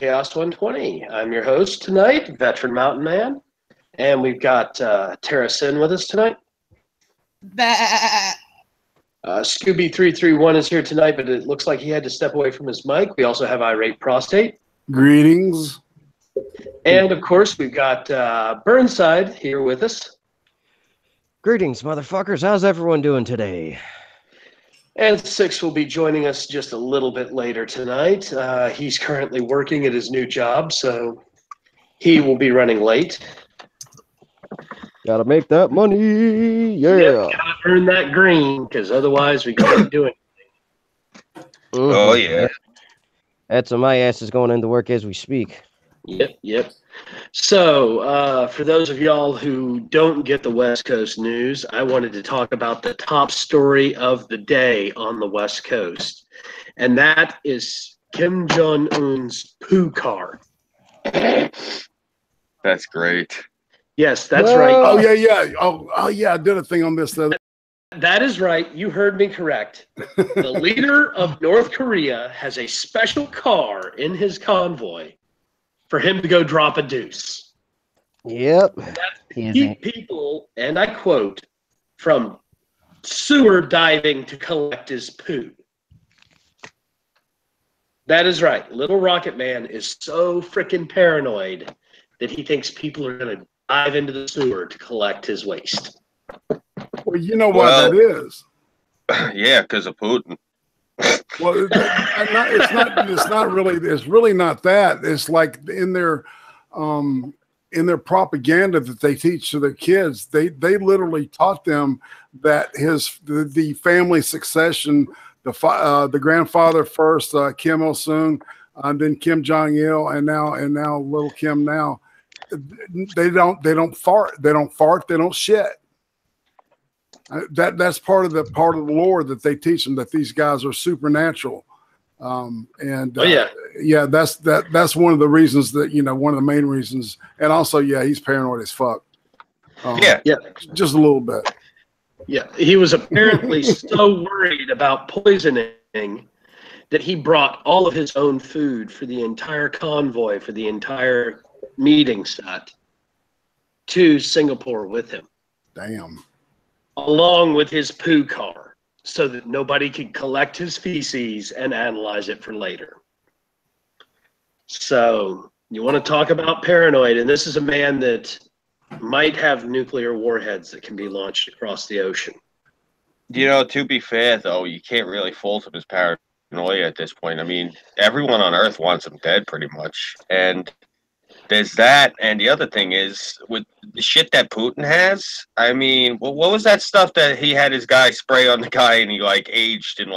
Chaos 120. I'm your host tonight, Veteran Mountain Man, and we've got Tyra Synn with us tonight. Scooby 331 is here tonight, but it looks like he had to step away from his mic. We also have Irate Prostate. Greetings. And, of course, we've got Burnside here with us. Greetings, motherfuckers. How's everyone doing today? And Six will be joining us just a little bit later tonight. He's currently working at his new job, so he will be running late. Gotta make that money, yeah. Yep, gotta earn that green, because otherwise we can't do anything. Oh, yeah. That's why my ass is going into work as we speak. Yep. So, for those of y'all who don't get the West Coast news, I wanted to talk about the top story of the day on the West Coast, and that is Kim Jong-un's poo car. That's great. Yes, that's right. Oh, yeah. Oh, yeah, I did a thing on this. That is right. You heard me correct. The leader of North Korea has a special car in his convoy for him to go drop a deuce. Yep. That's to keep people, and I quote, from sewer diving to collect his poo. That is right. Little Rocket Man is so freaking paranoid that he thinks people are going to dive into the sewer to collect his waste. Well, you know why that is. Yeah, because of Putin. Well, it's not really. It's really not that. It's like in their propaganda that they teach to their kids. They literally taught them that the family succession, the grandfather first, Kim Il Sung, then Kim Jong Il, and now little Kim now. They don't fart. They don't shit. That's part of the lore that they teach them, that these guys are supernatural, yeah, that's one of the reasons that one of the main reasons, and also he's paranoid as fuck. Yeah, just a little bit. Yeah, he was apparently so worried about poisoning that he brought all of his own food for the entire convoy, for the entire meeting set to Singapore with him. Damn. Along with his poo car, so that nobody could collect his feces and analyze it for later. So, you want to talk about paranoid, and this is a man that might have nuclear warheads that can be launched across the ocean. To be fair, though, you can't really fault him as paranoia at this point. I mean, everyone on Earth wants him dead, pretty much. And there's that, and the other thing is, with the shit that Putin has, I mean, what was that stuff that he had his guy spray on the guy and he, aged in,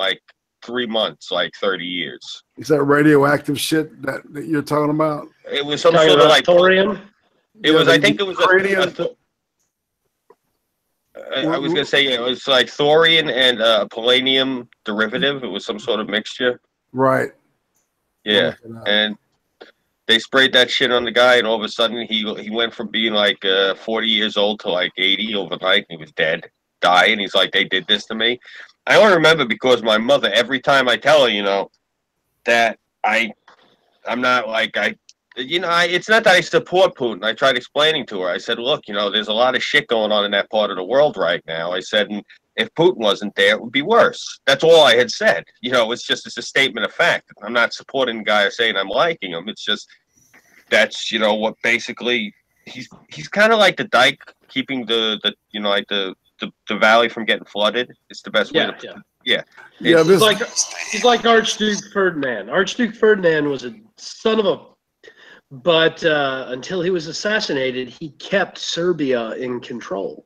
3 months, 30 years? Is that radioactive shit that you're talking about? It was some sort of, thorium? It was, I think it was I was going to say, it was like thorium and palladium derivative. It was some sort of mixture. Right. Yeah, and they sprayed that shit on the guy, and all of a sudden he went from being 40 years old to 80 overnight, and he was dying. He's like, they did this to me. I only remember because my mother, every time I tell her, that I'm not it's not that I support Putin. I tried explaining to her. I said, look, there's a lot of shit going on in that part of the world right now. I said, and if Putin wasn't there, it would be worse. That's all I had said. It's a statement of fact. I'm not supporting the guy or saying I'm liking him. It's just that's what basically he's kind of like the dike keeping the valley from getting flooded. It's the best way to He's like Archduke Ferdinand. Archduke Ferdinand was a son of a, but until he was assassinated, he kept Serbia in control.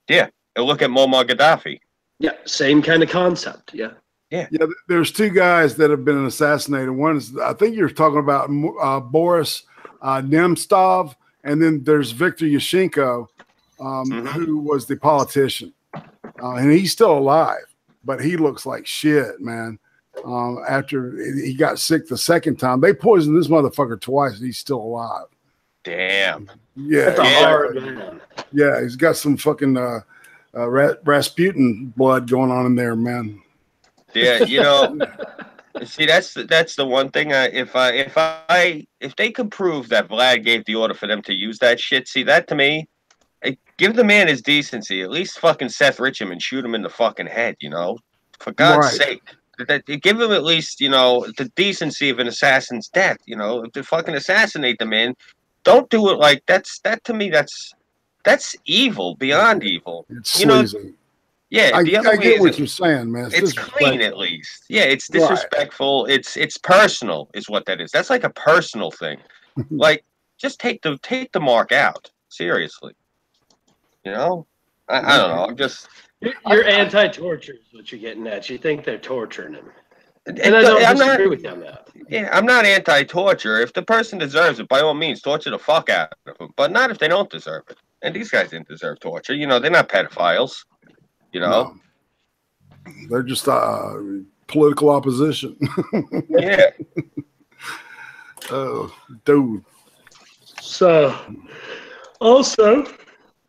Yeah. Look at Muammar Gaddafi. Yeah, same kind of concept. Yeah. There's two guys that have been assassinated. One is, I think you're talking about Boris Nemtsov, and then there's Viktor Yushchenko, who was the politician, and he's still alive, but he looks like shit, man. After he got sick the second time, they poisoned this motherfucker twice, and he's still alive. Damn. Yeah, yeah, he's got some fucking Rasputin blood going on in there, man. Yeah, See, that's the one thing. If they could prove that Vlad gave the order for them to use that shit, see that to me, give the man his decency. At least fucking Seth Richham and shoot him in the fucking head. You know, for God's sake. Give him at least, you know, the decency of an assassin's death. You know, to fucking assassinate the man, don't do it like that. To me, that's evil beyond evil. It's sleazy. Know, yeah, I the other get way what you're saying, man. It's clean at least. Yeah, it's disrespectful. Right. It's personal, is what that is. That's like a personal thing. Like, just take the mark out. Seriously. You know, I don't know. I'm just. You're anti-torture is what you're getting at. You think they're torturing him. And I don't disagree with you on that. Yeah, I'm not anti-torture. If the person deserves it, by all means, torture the fuck out of them. But not if they don't deserve it. And these guys didn't deserve torture. You know, they're not pedophiles. You know? No. They're just political opposition. Yeah. Oh, dude. So, also...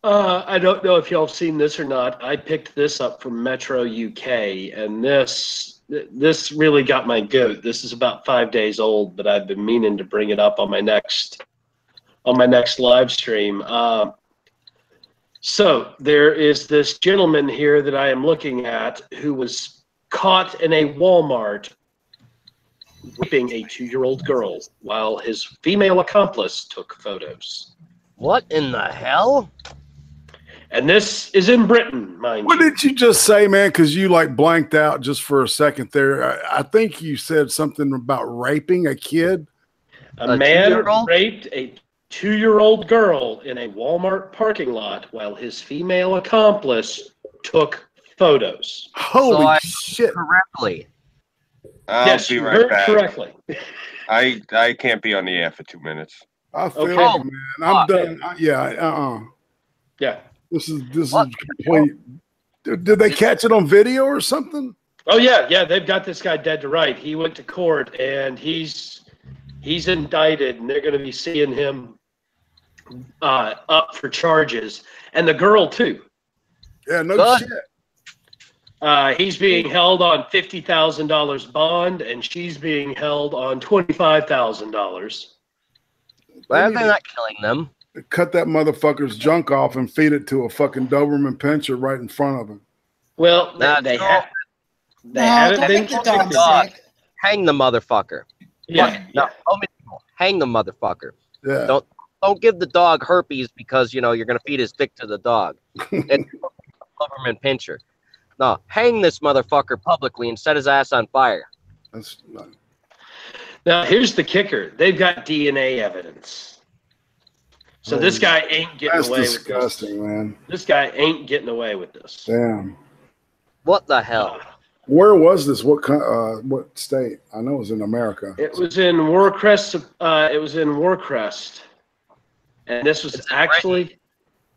I don't know if y'all have seen this or not. I picked this up from Metro UK, and this really got my goat. This is about 5 days old, but I've been meaning to bring it up on my next live stream. So there is this gentleman here that I am looking at who was caught in a Walmart raping a 2-year-old girl while his female accomplice took photos. What in the hell? And this is in Britain, mind you. What did you just say, man? Because you like blanked out just for a second there. I think you said something about raping a kid. A man raped a 2-year-old girl in a Walmart parking lot while his female accomplice took photos. Holy shit. Correctly. Yes, you heard correctly. I can't be on the air for 2 minutes. I feel it, man. I'm done. Yeah. This is complete. Did they catch it on video or something? Oh yeah. They've got this guy dead to right. He went to court and he's indicted, and they're going to be seeing him up for charges, and the girl too. Yeah, no shit. He's being held on $50,000 bond, and she's being held on $25,000. Why are they not killing them? Cut that motherfucker's junk off and feed it to a fucking Doberman pinscher right in front of him. Well, they haven't been convicted. Hang the motherfucker. Yeah. No, hang the motherfucker. Yeah. Don't give the dog herpes because you're gonna feed his dick to the dog. It's Doberman pinscher. No, hang this motherfucker publicly and set his ass on fire. That's not... Now here's the kicker: they've got DNA evidence. So this guy ain't getting away with this. That's disgusting, man. This guy ain't getting away with this. Damn. What the hell? Where was this? What state? I know it was in America. It was in Warcrest. It was in Warcrest, and this was actually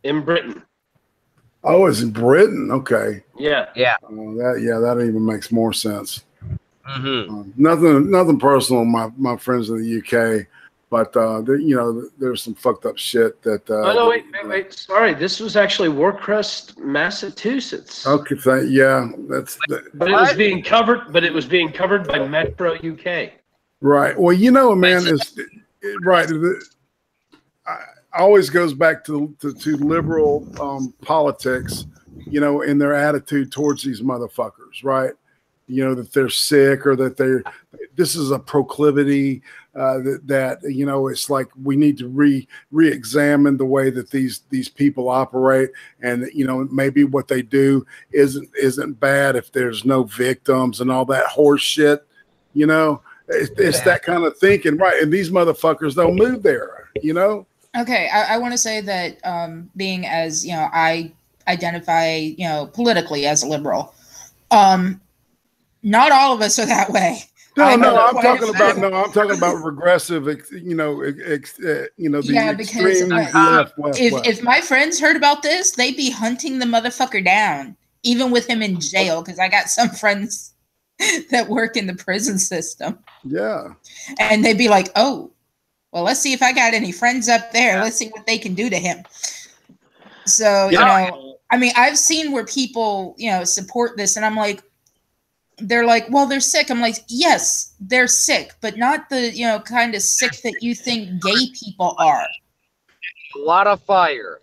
in Britain. Oh, it's in Britain. Okay. Yeah. Yeah. That even makes more sense. Mm-hmm. Nothing personal. My friends in the UK. But there's some fucked up shit that. Oh no! Wait! Sorry, this was actually Warcrest, Massachusetts. Okay, that's. But it was being covered. But it was being covered by Metro UK. Right. Well, man, is right. I always goes back to liberal politics, in their attitude towards these motherfuckers, right? That they're sick or that this is a proclivity that it's like we need to re-examine the way that these people operate, and maybe what they do isn't bad if there's no victims and all that horse shit. It's that kind of thinking, right? And these motherfuckers don't move there. Okay, I want to say that being as I identify politically as a liberal, not all of us are that way. I'm talking about regressive. The extreme left. If my friends heard about this, they'd be hunting the motherfucker down, even with him in jail. Because I got some friends that work in the prison system. Yeah, and they'd be like, "Oh, well, let's see if I got any friends up there. Let's see what they can do to him." So I mean, I've seen where people support this, and I'm like, they're like, well, they're sick. I'm like, yes, they're sick, but not the, you know, kind of sick that you think gay people are. A lot of fire.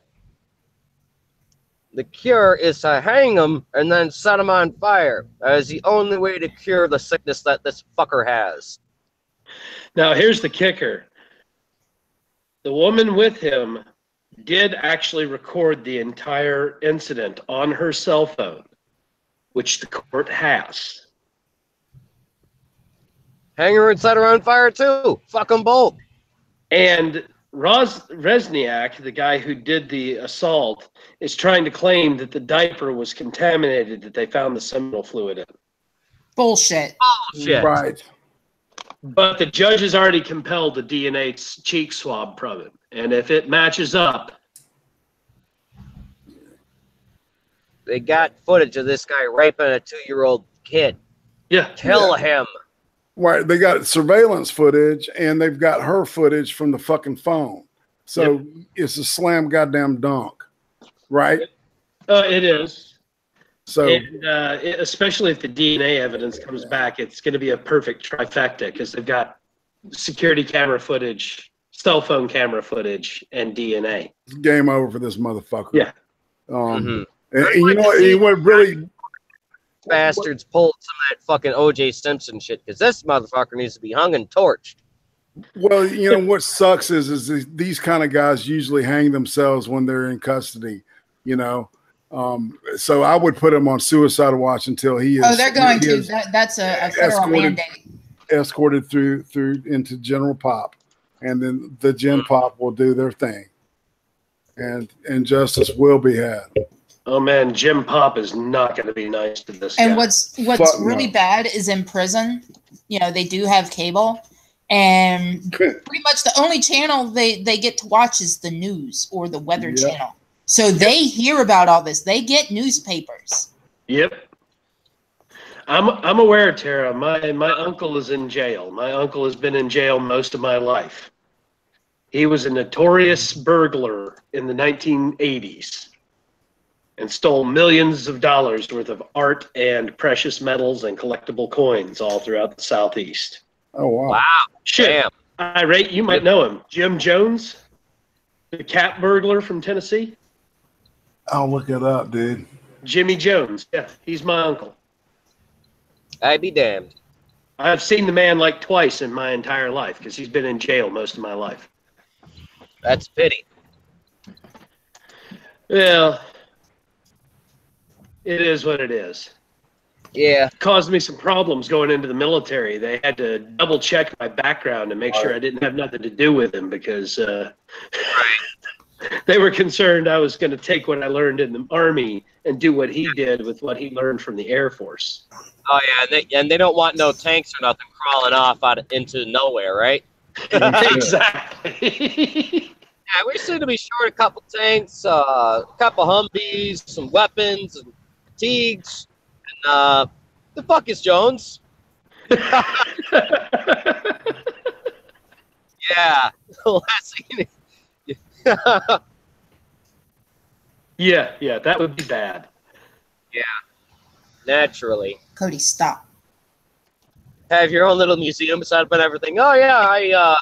The cure is to hang them and then set them on fire. That is the only way to cure the sickness that this fucker has. Now, here's the kicker. The woman with him did actually record the entire incident on her cell phone, which the court has. Hang her and set her on fire too. Fuck them both. And Resniak, the guy who did the assault, is trying to claim that the diaper was contaminated, that they found the seminal fluid in. Bullshit. Bullshit. Right. But the judge has already compelled the DNA cheek swab from it. And if it matches up... They got footage of this guy raping a 2-year-old kid. Yeah. Kill him. Right. They got surveillance footage and they've got her footage from the fucking phone. So it's a slam goddamn dunk. Right? It is. So, and, especially if the DNA evidence comes back, it's going to be a perfect trifecta because they've got security camera footage, cell phone camera footage, and DNA. it's game over for this motherfucker. Yeah. And you know what really... Bastards pulled some of that fucking O.J. Simpson shit because this motherfucker needs to be hung and torched. Well, you know what sucks is these kind of guys usually hang themselves when they're in custody, you know. So I would put him on suicide watch until he is. Oh, they're going to. That's a federal mandate. Escorted through into General Pop, and then the Gen Pop will do their thing, and justice will be had. Oh man, Jim Pop is not going to be nice to this guy. And what's really bad is in prison, you know, they do have cable, and pretty much the only channel they get to watch is the news or the weather channel. So they hear about all this. They get newspapers. Yep. I'm aware, Tara. My uncle is in jail. My uncle has been in jail most of my life. He was a notorious burglar in the 1980s. And stole millions of dollars worth of art and precious metals and collectible coins all throughout the Southeast. Oh, wow. Wow. Shit. Damn. Irate, you might know him. Jim Jones, the cat burglar from Tennessee. I'll look it up, dude. Jimmy Jones. Yeah, he's my uncle. I'd be damned. I've seen the man like twice in my entire life because he's been in jail most of my life. That's a pity. Well, it is what it is. Yeah. It caused me some problems going into the military. They had to double check my background and make sure I didn't have nothing to do with him because they were concerned I was going to take what I learned in the Army and do what he did with what he learned from the Air Force. Oh yeah, and they don't want no tanks or nothing crawling off into nowhere, right? Exactly. Yeah, we seem to be short a couple tanks, a couple Humvees, some weapons, and fatigues, and the fuck is Jones? Yeah. Last thing Yeah, that would be bad. Yeah, naturally. Cody, stop. Have your own little museum set up and everything. Oh yeah, I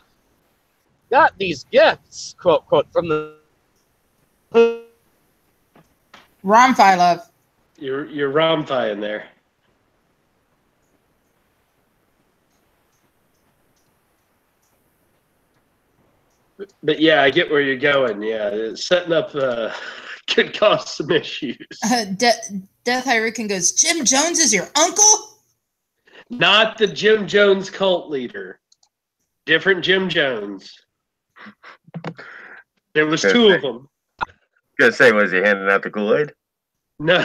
got these gifts, quote from the Romfi love. You're Romfi in there. But yeah, I get where you're going. Yeah, setting up could cause some issues. Death Hurricane goes, Jim Jones is your uncle? Not the Jim Jones cult leader. Different Jim Jones. There was two of them. Gonna say, was he handing out the Kool-Aid? No.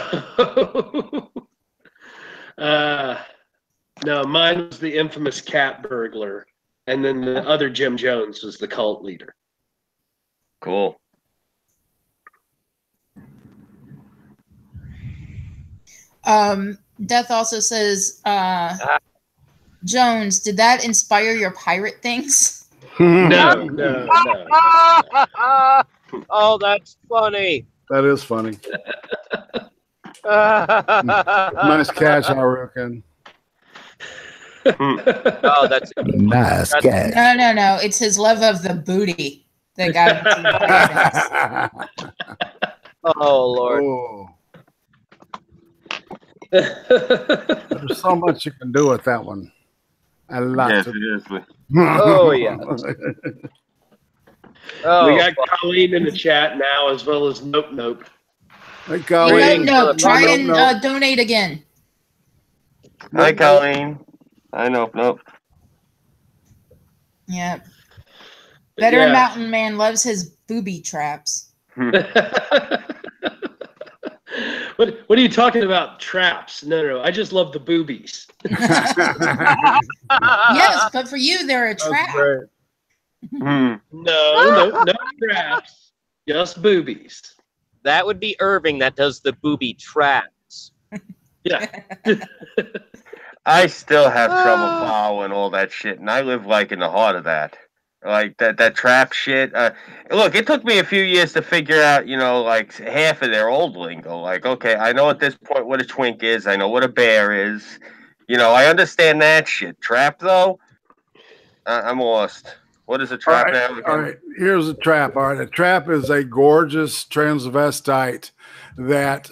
No, mine was the infamous cat burglar. And then the other Jim Jones was the cult leader. Cool. Death also says, Jones, did that inspire your pirate things? No. Oh, that's funny. That is funny. Nice catch, I reckon. Oh, that's nice cat. No. It's his love of the booty that got him. Oh Lord. Oh. There's so much you can do with that one. A lot. Yeah, seriously. Oh yeah. Oh, we got Colleen in the chat now, as well as Nope. Hey, Colleen. Nope. Try and donate again. Hi, Colleen. I know. Nope. Yeah. Veteran Mountain Man loves his booby traps. What are you talking about? Traps? No. I just love the boobies. Yes, but for you, they're a trap. No traps. Just boobies. that would be Irving that does the booby traps. Yeah. I still have trouble following all that shit, and I live like in the heart of that. Like that trap shit. Look, it took me a few years to figure out, you know, like half of their old lingo. Like, okay, I know at this point what a twink is. I know what a bear is. You know, I understand that shit. Trap, though, I'm lost. What is a trap now? All right, here's a trap. All right, a trap is a gorgeous transvestite that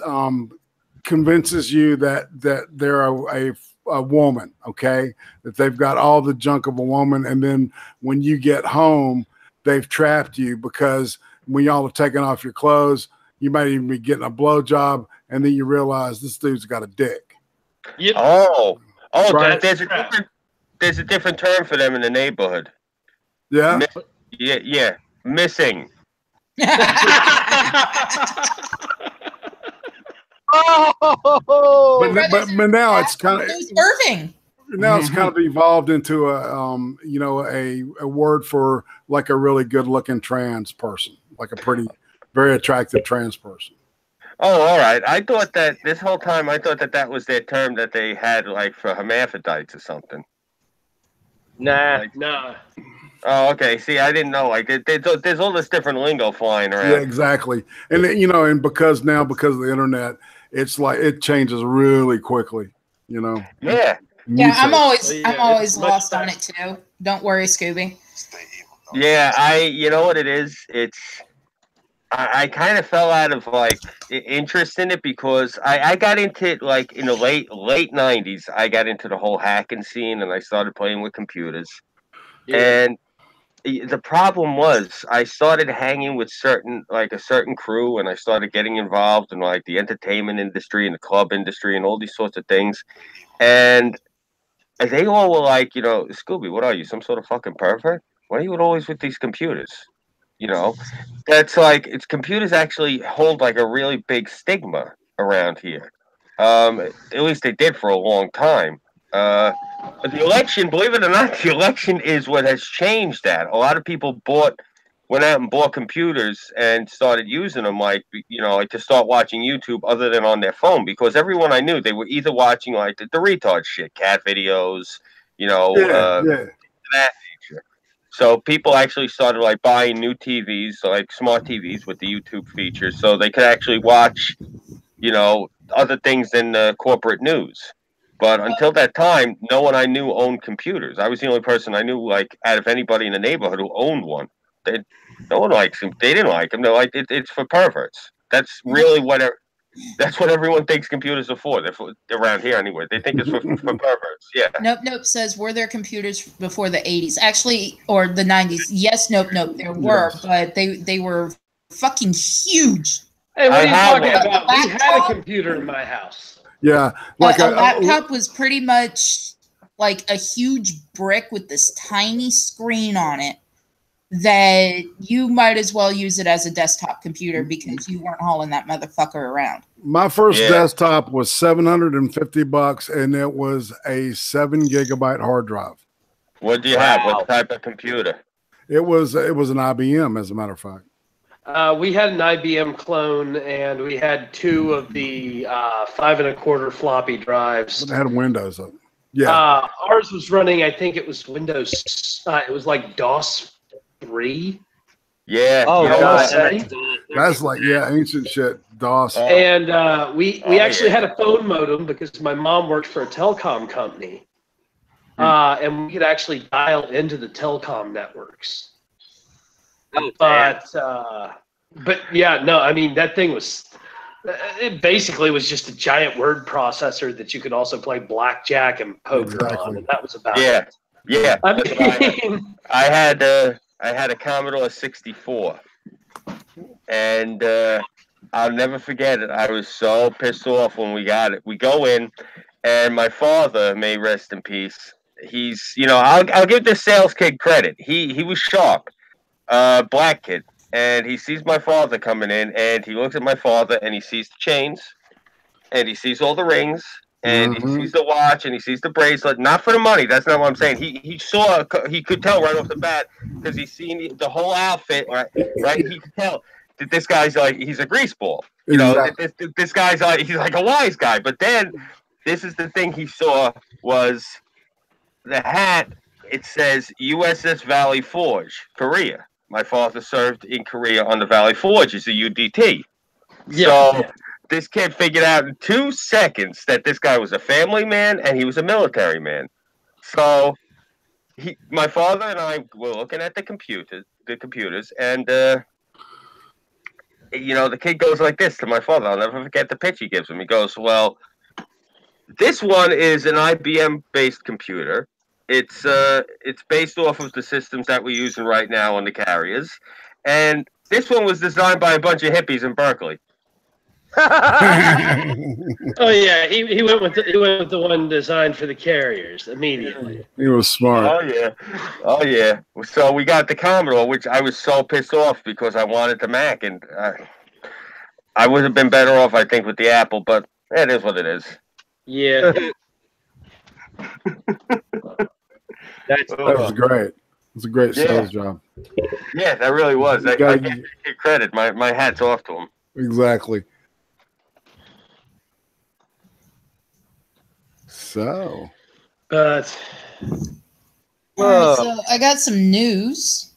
convinces you that they're a woman, okay, that they've got all the junk of a woman, and then when you get home, they've trapped you because when y'all are taking off your clothes, you might even be getting a blowjob, and then you realize this dude's got a dick. Yep. Oh, Right. there's a different term for them in the neighborhood. Yeah. Yeah, missing. Oh, But now it's kind of Irving. now it's kind of evolved into a you know, a word for like a really good looking trans person, like a pretty very attractive trans person. Oh, all right. I thought that this whole time I thought that was their term that they had like for hermaphrodites or something. nah. Nah. Oh, okay. See, I didn't know. Like, there's all this different lingo flying around. Yeah, exactly. And you know, and because of the internet, it's like it changes really quickly. You know. Yeah. Yeah, I'm Yeah, always it's much lost on better. it too. Don't worry, Scooby. Yeah, you know what it is? I kind of fell out of like interest in it because I got into it like in the late 90s. I got into the whole hacking scene and I started playing with computers. Yeah. And the problem was I started hanging with a certain crew, and I started getting involved in like the entertainment industry and the club industry and all these sorts of things. And they all were like, you know, Scooby, what are you, some sort of fucking pervert? Why are you always with these computers? You know, that's like, computers actually hold like a really big stigma around here. At least they did for a long time. But the election, believe it or not, the election is what has changed that. A lot of people went out and bought computers and started using them, like, you know, like to start watching YouTube other than on their phone, because everyone I knew, they were either watching like the retard shit, cat videos, you know, that nature. So people actually started like buying new TVs, like smart TVs with the YouTube features, so they could actually watch, you know, other things than the corporate news. But until that time, no one I knew owned computers. I was the only person I knew, like, out of anybody in the neighborhood who owned one. No one likes them. They didn't like them. They're like, it's for perverts. That's really that's what everyone thinks computers are for. They're for around here anyway. They think it's for perverts. Yeah. Nope says, were there computers before the 80s? Actually, or the 90s? Yes, nope. There were, but they were fucking huge. Hey, what are you talking one. about? We had a computer in my house. Yeah, like a laptop was pretty much like a huge brick with this tiny screen on it that you might as well use it as a desktop computer because you weren't hauling that motherfucker around. My first desktop was $750, and it was a 7 GB hard drive. What do you have? What type of computer? It was an IBM, as a matter of fact. We had an IBM clone, and we had 2 of the 5 1/4 floppy drives. But it had Windows on it. Yeah. Ours was running, I think it was Windows. It was like DOS 3. Yeah. Oh, yeah. That's like, ancient shit. DOS. And we actually had a phone modem because my mom worked for a telecom company. and we could actually dial into the telecom networks. Oh, But yeah, no, I mean, that thing was, it basically was just a giant word processor that you could also play blackjack and poker on, and that was about it. Yeah. I mean, I had a Commodore 64, and I'll never forget it. I was so pissed off when we got it. We go in, and my father, may rest in peace, he's, I'll give the sales kid credit. He was sharp, black kid. And he sees my father coming in, and he looks at my father, and he sees the chains, and he sees all the rings, and he sees the watch, and he sees the bracelet. Not for the money. That's not what I'm saying. He could tell right off the bat because he's seen the whole outfit. Right? He could tell that this guy's he's a greaseball. This guy's he's like a wise guy. But then this is the thing he saw was the hat. It says USS Valley Forge, Korea. My father served in Korea on the Valley Forge as a UDT. So this kid figured out in 2 seconds that this guy was a family man and he was a military man. So my father and I were looking at the computers, and the kid goes like this to my father. I'll never forget the pitch he gives him. He goes, "Well, this one is an IBM-based computer. It's based off of the systems that we're using right now on the carriers, and this one was designed by a bunch of hippies in Berkeley." Oh yeah, he went with the one designed for the carriers immediately. He was smart. Oh yeah. So we got the Commodore, which I was so pissed off because I wanted the Mac, and I would have been better off, I think, with the Apple. But it is what it is. Yeah. That was great. It was a great sales job. Yeah, that really was. I give credit. My hat's off to him. Exactly. So. But. So I got some news.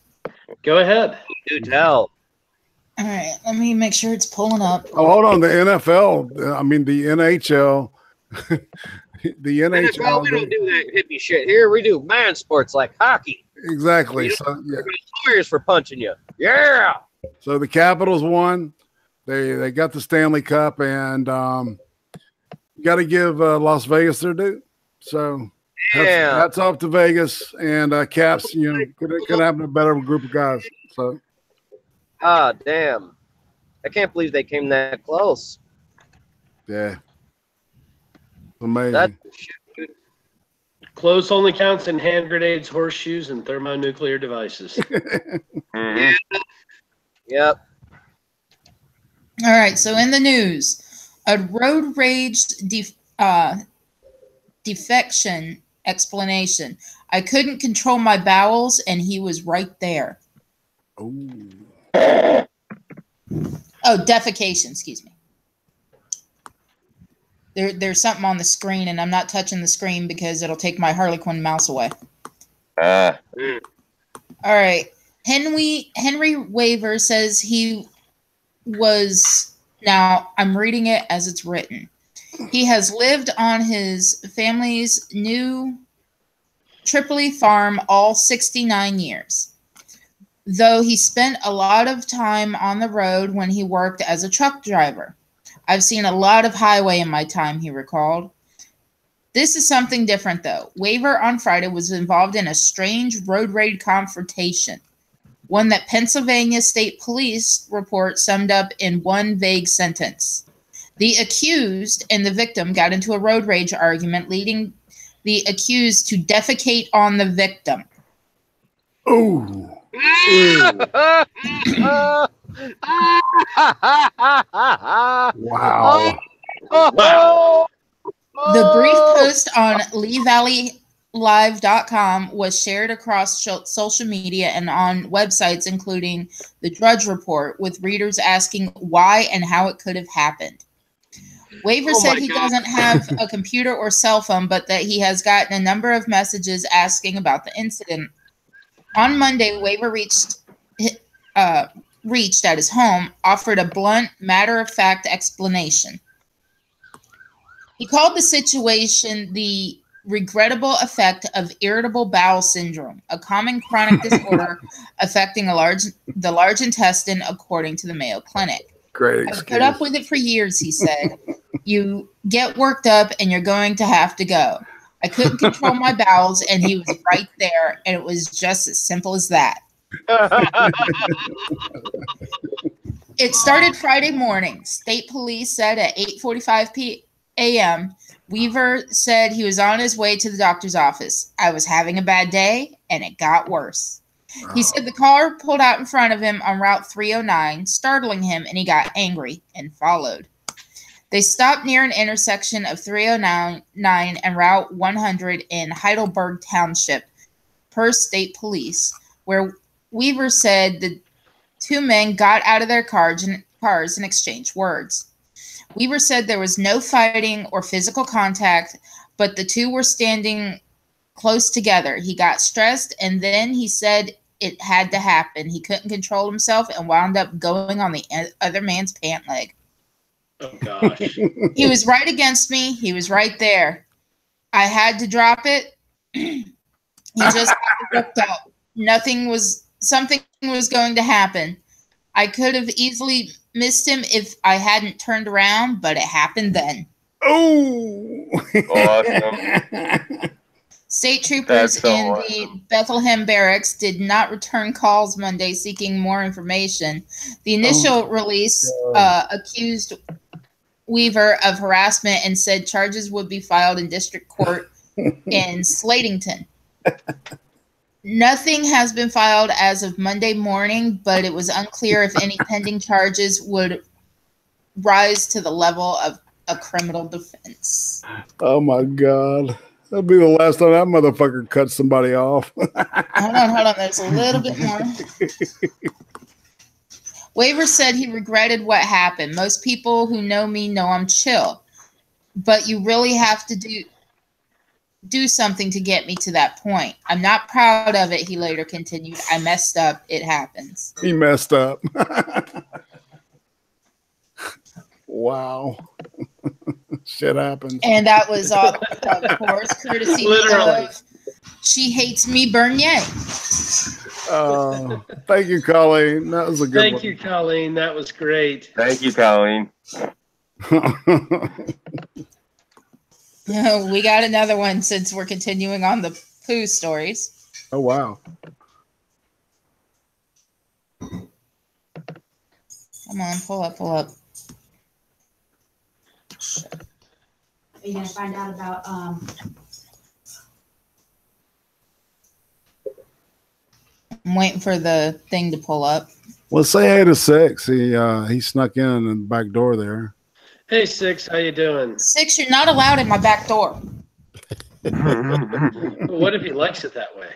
Go ahead. Do tell. All right, let me make sure it's pulling up. Oh, hold on. The NFL. I mean, the NHL. The NHL. NFL, we don't do that hippie shit here. We do man sports like hockey. Exactly. So lawyers for punching you. Yeah. So the Capitals won. They got the Stanley Cup, and you got to give Las Vegas their due. So hats off to Vegas and Caps. Could have a better group of guys. So. Damn! I can't believe they came that close. Yeah. Amazing. Close only counts in hand grenades, horseshoes, and thermonuclear devices. Yep. All right. So in the news, a road rage defection explanation. I couldn't control my bowels, and he was right there. Oh, defecation. Excuse me. There's something on the screen, and I'm not touching the screen because it'll take my Harlequin mouse away. All right. Henry Waver says he was, now I'm reading it as it's written. He has lived on his family's new Tripoli farm all 69 years. Though he spent a lot of time on the road when he worked as a truck driver. I've seen a lot of highway in my time, he recalled. This is something different, though. Waver on Friday was involved in a strange road rage confrontation, one that Pennsylvania State Police report summed up in one vague sentence. The accused and the victim got into a road rage argument, leading the accused to defecate on the victim. Oh. Wow. The brief post on LeeValleyLive.com was shared across social media and on websites including the Drudge Report, with readers asking why and how it could have happened. Waver said he doesn't have a computer or cell phone, but that he has gotten a number of messages asking about the incident. On Monday, Waver reached at his home, offered a blunt, matter-of-fact explanation. He called the situation the regrettable effect of irritable bowel syndrome, a common chronic disorder affecting the large intestine, according to the Mayo Clinic. Great I've put up with it for years, he said. You get worked up and you're going to have to go. I couldn't control my bowels, and he was right there, and it was just as simple as that. It started Friday morning. State police said at 8:45 a.m., Weaver said he was on his way to the doctor's office. I was having a bad day, and it got worse. He said the car pulled out in front of him on Route 309, startling him, and he got angry and followed. They stopped near an intersection of 309 and Route 100 in Heidelberg Township, per state police, where Weaver said the two men got out of their cars and exchanged words. Weaver said there was no fighting or physical contact, but the two were standing close together. He got stressed, and then he said it had to happen. He couldn't control himself and wound up going on the other man's pant leg. Oh, gosh. He was right against me. He was right there. I had to drop it. He just looked up. Something was going to happen. I could have easily missed him if I hadn't turned around, but it happened then. Oh! Awesome. State troopers in the Bethlehem barracks did not return calls Monday seeking more information. The initial release accused Weaver of harassment and said charges would be filed in district court in Slatington. Nothing has been filed as of Monday morning, but it was unclear if any pending charges would rise to the level of a criminal defense. Oh, my God. That'll be the last time that motherfucker cuts somebody off. Hold on. There's a little bit more. Weaver said he regretted what happened. Most people who know me know I'm chill, but you really have to do something to get me to that point. I'm not proud of it, he later continued. I messed up. It happens. He messed up. Wow. Shit happens. And that was, of course, courtesy of She Hates Me, Bernier. Thank you, Colleen. That was a good one. Thank you, Colleen. That was great. Thank you, Colleen. We got another one since we're continuing on the poo stories. Oh, wow. Come on, pull up. Are you going to find out about I'm waiting for the thing to pull up. Well, say hey to Six. He snuck in the back door there. Hey, Six, how you doing? Six, you're not allowed in my back door. What if he likes it that way?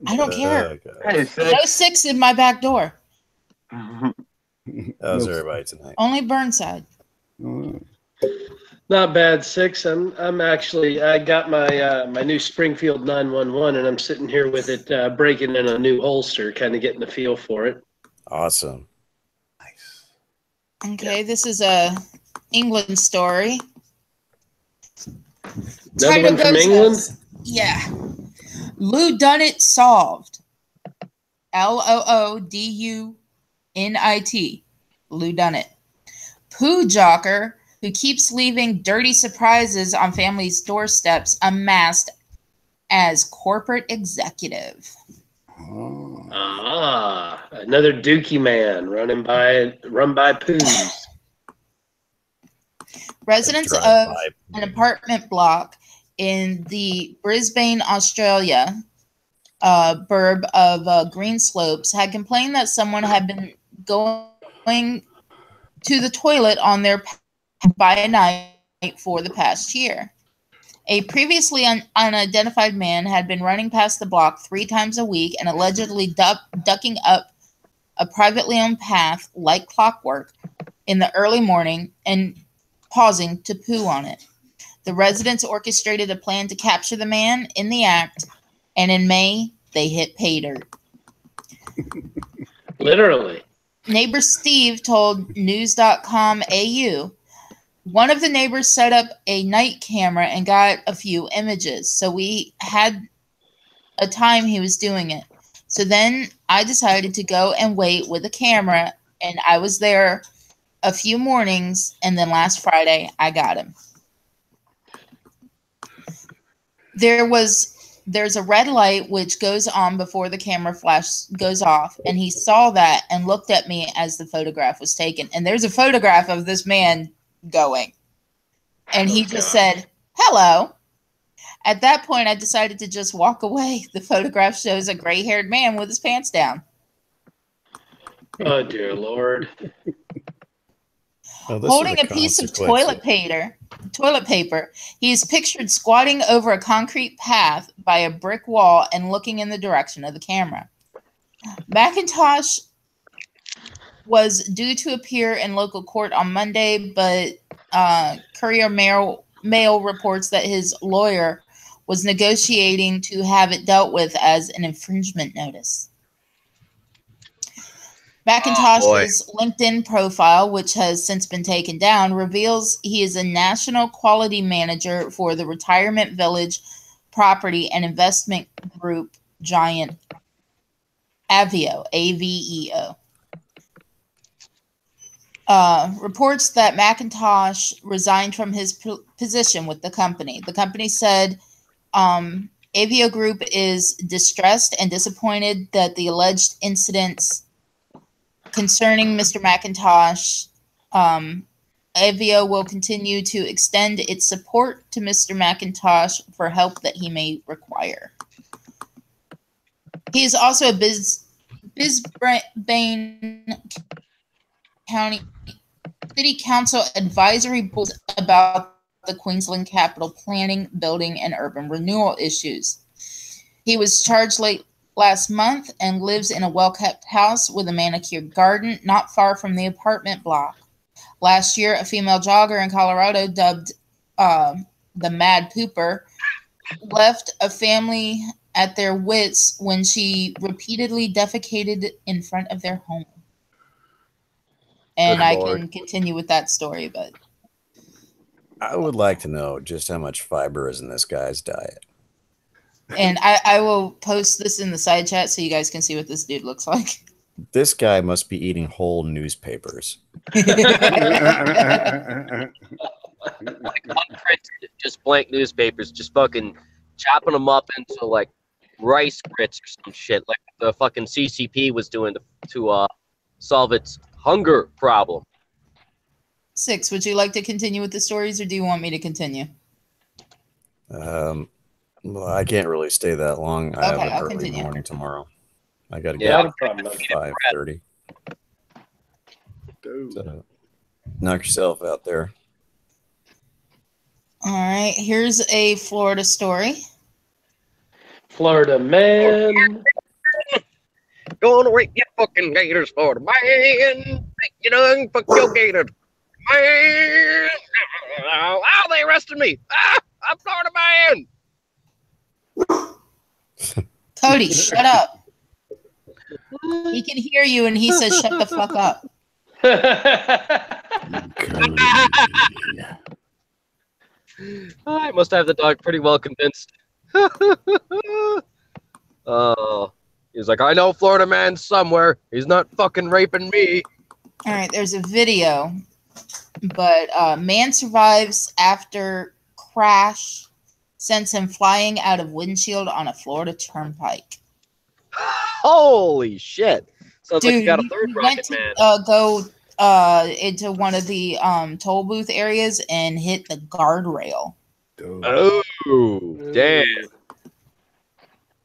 I don't care. Hey, Six. No Six in my back door. How's everybody tonight? Only Burnside. Not bad, Six. I'm actually, I got my new Springfield 911, and I'm sitting here with it breaking in a new holster, kind of getting the feel for it. Awesome. Nice. Okay, this is a England story. Another one from England? Yeah. Lou Dunnit solved. Loodunit. Lou Dunnit. Poo jocker who keeps leaving dirty surprises on families' doorsteps unmasked as corporate executive. Oh. Ah, another Dookie man run by poos. Residents of an apartment block in the Brisbane, Australia burb of Greenslopes had complained that someone had been going to the toilet on their by night for the past year. A previously unidentified man had been running past the block 3 times a week and allegedly ducking up a privately owned path like clockwork in the early morning and pausing to poo on it. The residents orchestrated a plan to capture the man in the act, and in May, they hit pay dirt. Literally. Neighbor Steve told news.com.au One of the neighbors set up a night camera and got a few images. So we had a time he was doing it. So then I decided to go and wait with a camera, and I was there a few mornings, and then last Friday I got him. There's a red light which goes on before the camera flash goes off, and he saw that and looked at me as the photograph was taken. And there's a photograph of this man going, and he just said, "Hello." At that point, I decided to just walk away. The photograph shows a gray-haired man with his pants down. Oh, dear Lord. Oh, Holding a piece of toilet paper, he is pictured squatting over a concrete path by a brick wall and looking in the direction of the camera. McIntosh was due to appear in local court on Monday, but Courier Mail reports that his lawyer was negotiating to have it dealt with as an infringement notice. McIntosh's LinkedIn profile, which has since been taken down, reveals he is a national quality manager for the retirement village property and investment group giant Aveo, A-V-E-O. Reports that McIntosh resigned from his position with the company. The company said Aveo Group is distressed and disappointed that the alleged incidents concerning Mr. McIntosh, Aveo will continue to extend its support to Mr. McIntosh for help that he may require. He is also a Brisbane County City Council advisory board about the Queensland capital planning, building, and urban renewal issues. He was charged last month and lives in a well-kept house with a manicured garden not far from the apartment block. Last year, a female jogger in Colorado, dubbed the Mad Pooper, left a family at their wits when she repeatedly defecated in front of their home. And I can continue with that story, but I would like to know just how much fiber is in this guy's diet. And I will post this in the side chat so you guys can see what this dude looks like. This guy must be eating whole newspapers. Like unprinted, just blank newspapers, just fucking chopping them up into like rice grits or some shit, like the fucking CCP was doing to solve its hunger problem. 6, would you like to continue with the stories, or do you want me to continue? Well, I can't really stay that long. I have an early morning tomorrow. I got to get up at 5:30. So, knock yourself out there. All right, here's a Florida story. Florida man. Gonna rape your fucking gators, Florida man. You done fuck your gators, man. Oh, they arrested me. I'm Florida man. Cody, shut up. He can hear you, and he says, "Shut the fuck up." I must have the dog pretty well convinced. He's like, I know Florida man somewhere. He's not fucking raping me. All right, there's a video, but man survives after crash sends him flying out of windshield on a Florida turnpike. Holy shit! Sounds like you got a third rocket, man. Go into one of the toll booth areas and hit the guardrail. Oh, damn.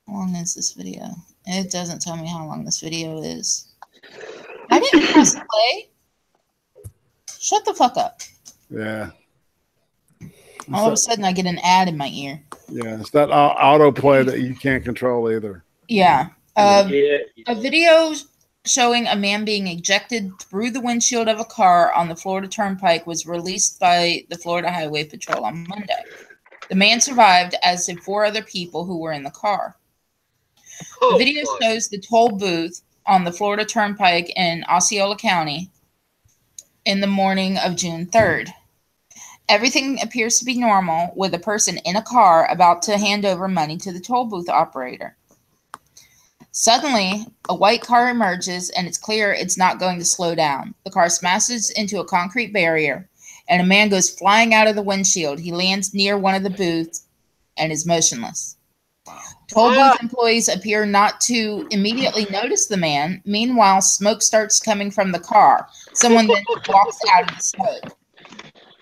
How long is this video? It doesn't tell me how long this video is. I didn't press play. Shut the fuck up. Yeah. All of a sudden, I get an ad in my ear. Yeah, it's that autoplay that you can't control either. Yeah. A video showing a man being ejected through the windshield of a car on the Florida Turnpike was released by the Florida Highway Patrol on Monday. The man survived, as did 4 other people who were in the car. The video shows the toll booth on the Florida Turnpike in Osceola County in the morning of June 3rd. Everything appears to be normal, with a person in a car about to hand over money to the toll booth operator. Suddenly, a white car emerges, and it's clear it's not going to slow down. The car smashes into a concrete barrier, and a man goes flying out of the windshield. He lands near one of the booths and is motionless. Toll booth employees appear not to immediately notice the man. Meanwhile, smoke starts coming from the car. Someone then walks out of the smoke.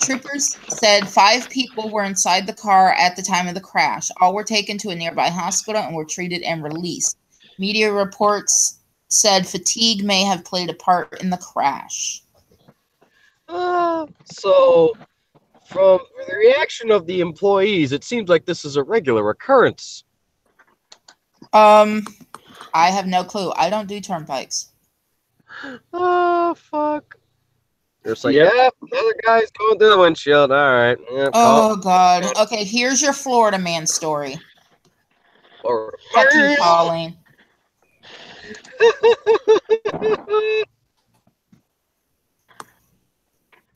Troopers said 5 people were inside the car at the time of the crash. All were taken to a nearby hospital and were treated and released. Media reports said fatigue may have played a part in the crash. So, from the reaction of the employees, it seems like this is a regular occurrence. I have no clue. I don't do turnpikes. Oh, fuck. It's like, yeah, another guy's going through the windshield. All right. Yeah, oh, God. Okay, here's your Florida man story. Fuck you, Colleen.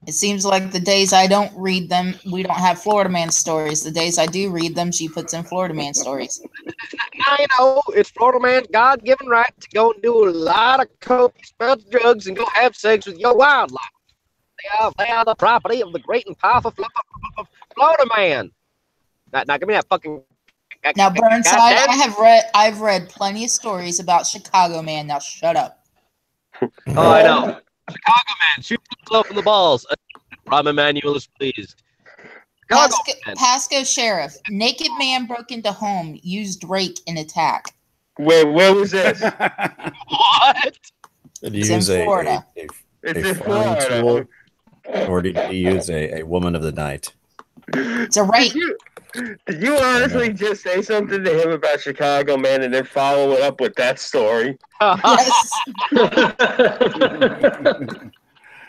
It seems like the days I don't read them, we don't have Florida man stories. The days I do read them, she puts in Florida man stories. I know it's Florida man's God-given right to go and do a lot of copious amounts of drugs and go have sex with your wildlife. They are the property of the great and powerful Florida man. Now give me that fucking. Now, Burnside, I've read plenty of stories about Chicago man. Now shut up. Oh, I know. Chicago man, shoot himself in the balls. Rahm Emanuel is pleased. Pasco sheriff, naked man broke into home, used rake in attack. Where was this? What? Did you use a Florida. a farming tool, or did you use a woman of the night? It's a rake. Did you honestly just say something to him about Chicago man and then follow it up with that story? Yes.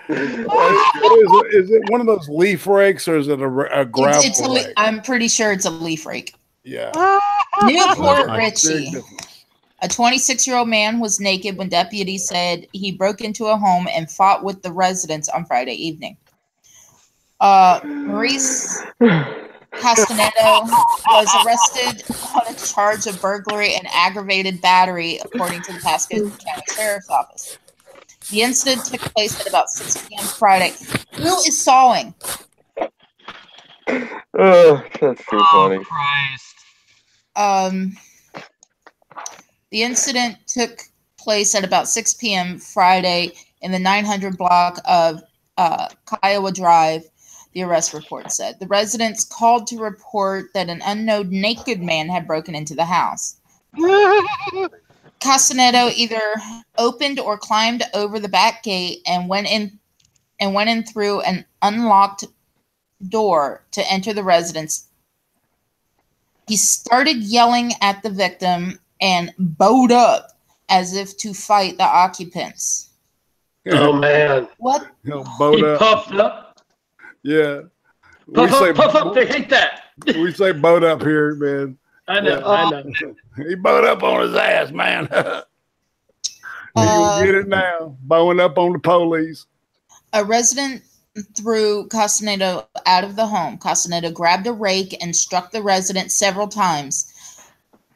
Is it one of those leaf rakes, or is it a gravel rake? I'm pretty sure it's a leaf rake. Yeah. Newport Richie. A 26-year-old man was naked when deputies said he broke into a home and fought with the residents on Friday evening. Maurice Castanedo was arrested on a charge of burglary and aggravated battery, according to the Pasco County Sheriff's Office. The incident took place at about 6 p.m. Friday. Who is sawing? Oh, that's too funny. Christ. The incident took place at about 6 p.m. Friday in the 900 block of Kiowa Drive, the arrest report said. The residents called to report that an unknown naked man had broken into the house. Castanedo either opened or climbed over the back gate and went in through an unlocked door to enter the residence. He started yelling at the victim and bowed up as if to fight the occupants. Oh man! What? Bowed up. Puffed up. Yeah. Puff up. They hate that. We say bowed up here, man. I know. Yeah. I know. He bowed up on his ass, man. You'll get it now. Bowing up on the police. A resident threw Castanedo out of the home. Castanedo grabbed a rake and struck the resident several times,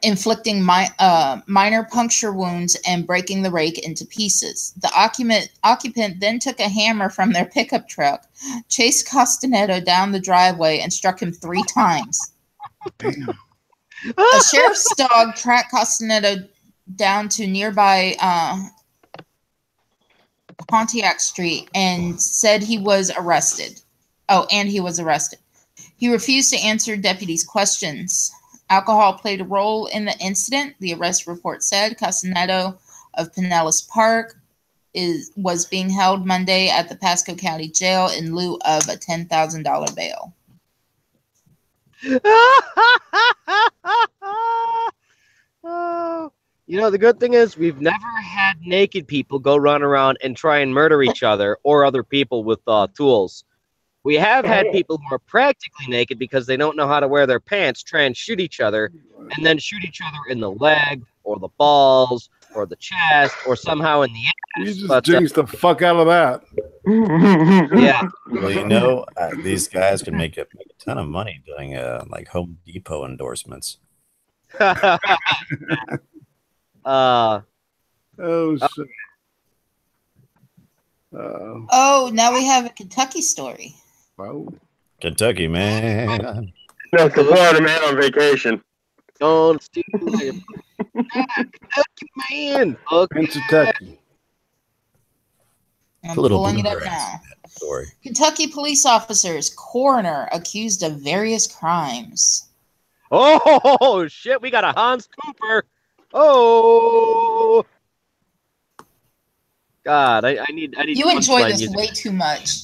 inflicting minor puncture wounds and breaking the rake into pieces. The occupant then took a hammer from their pickup truck, chased Castanedo down the driveway, and struck him 3 times. Damn. A sheriff's dog tracked Castanedo down to nearby Pontiac Street and said he was arrested. And he was arrested. He refused to answer deputies' questions. Alcohol played a role in the incident, the arrest report said. Castanedo of Pinellas Park was being held Monday at the Pasco County Jail in lieu of a $10,000 bail. You know, the good thing is we've never had naked people go run around and try and murder each other or other people with tools. We have had people who are practically naked because they don't know how to wear their pants, try and shoot each other, and then shoot each other in the leg or the balls or the chest or somehow in the ass. You just jinxed the fuck out of that. Yeah. Well, you know, these guys can make a ton of money doing like Home Depot endorsements. Oh shit. Oh, now we have a Kentucky story. Oh. Kentucky, man. No, the Florida man on vacation. Don't steal my Kentucky man. Okay. In Kentucky. I'm A little pulling it up bluegrass now. in that story. Kentucky police officers, coroner accused of various crimes. Oh shit! We got a Hans Cooper. Oh God! I need. You enjoy this way too much.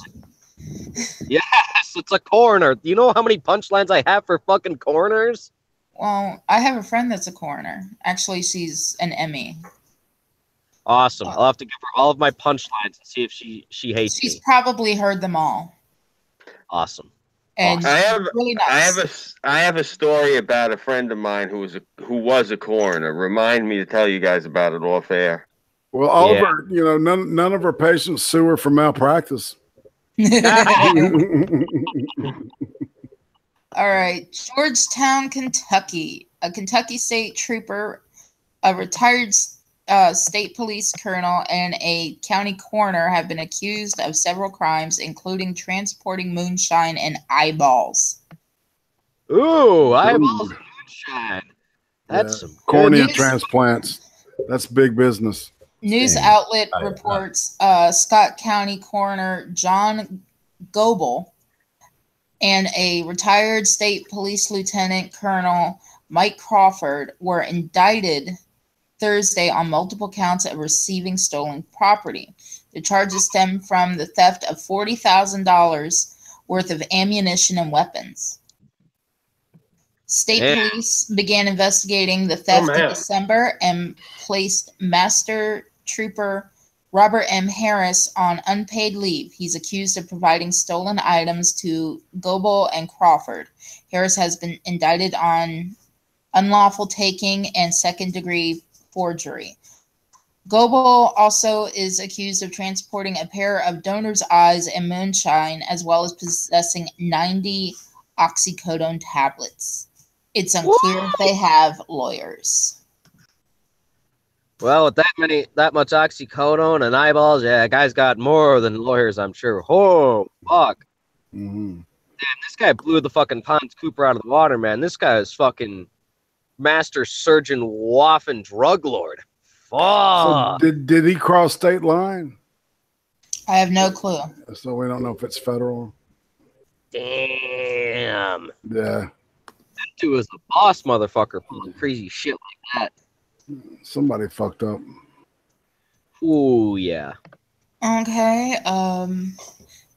Yes, it's a coroner. You know how many punchlines I have for fucking coroners? Well, I have a friend that's a coroner. Actually, she's an Emmy. Awesome. I'll have to give her all of my punchlines and see if she hates She's me. probably heard them all. Awesome. And I have really nice. I have a story about a friend of mine who was a coroner. Remind me to tell you guys about it off air. Well, all of her, you know, none of her patients sue her for malpractice. All right, Georgetown, Kentucky. A Kentucky state trooper, a retired state police colonel, and a county coroner have been accused of several crimes, including transporting moonshine and eyeballs. Ooh, eyeballs and moonshine. That's some cornea transplants. That's big business. News outlet reports Scott County Coroner John Goebel and a retired state police lieutenant colonel Mike Crawford were indicted Thursday on multiple counts of receiving stolen property. The charges stem from the theft of $40,000 worth of ammunition and weapons. State police began investigating the theft in December and placed Master Trooper Robert M. Harris on unpaid leave. He's accused of providing stolen items to Goebel and Crawford. Harris has been indicted on unlawful taking and second-degree forgery. Goebel also is accused of transporting a pair of donor's eyes and moonshine, as well as possessing 90 oxycodone tablets. It's unclear if they have lawyers. Well, with that much oxycodone and eyeballs, yeah, guy's got more than lawyers, I'm sure. Oh, fuck. Mm-hmm. Damn, this guy blew the fucking Hans Cooper out of the water, man. This guy is fucking master surgeon waffin drug lord. Fuck. So did he cross state line? I have no clue. So we don't know if it's federal. Damn. Yeah. That dude is a boss motherfucker pulling crazy shit like that. Somebody fucked up. Ooh, yeah. Okay,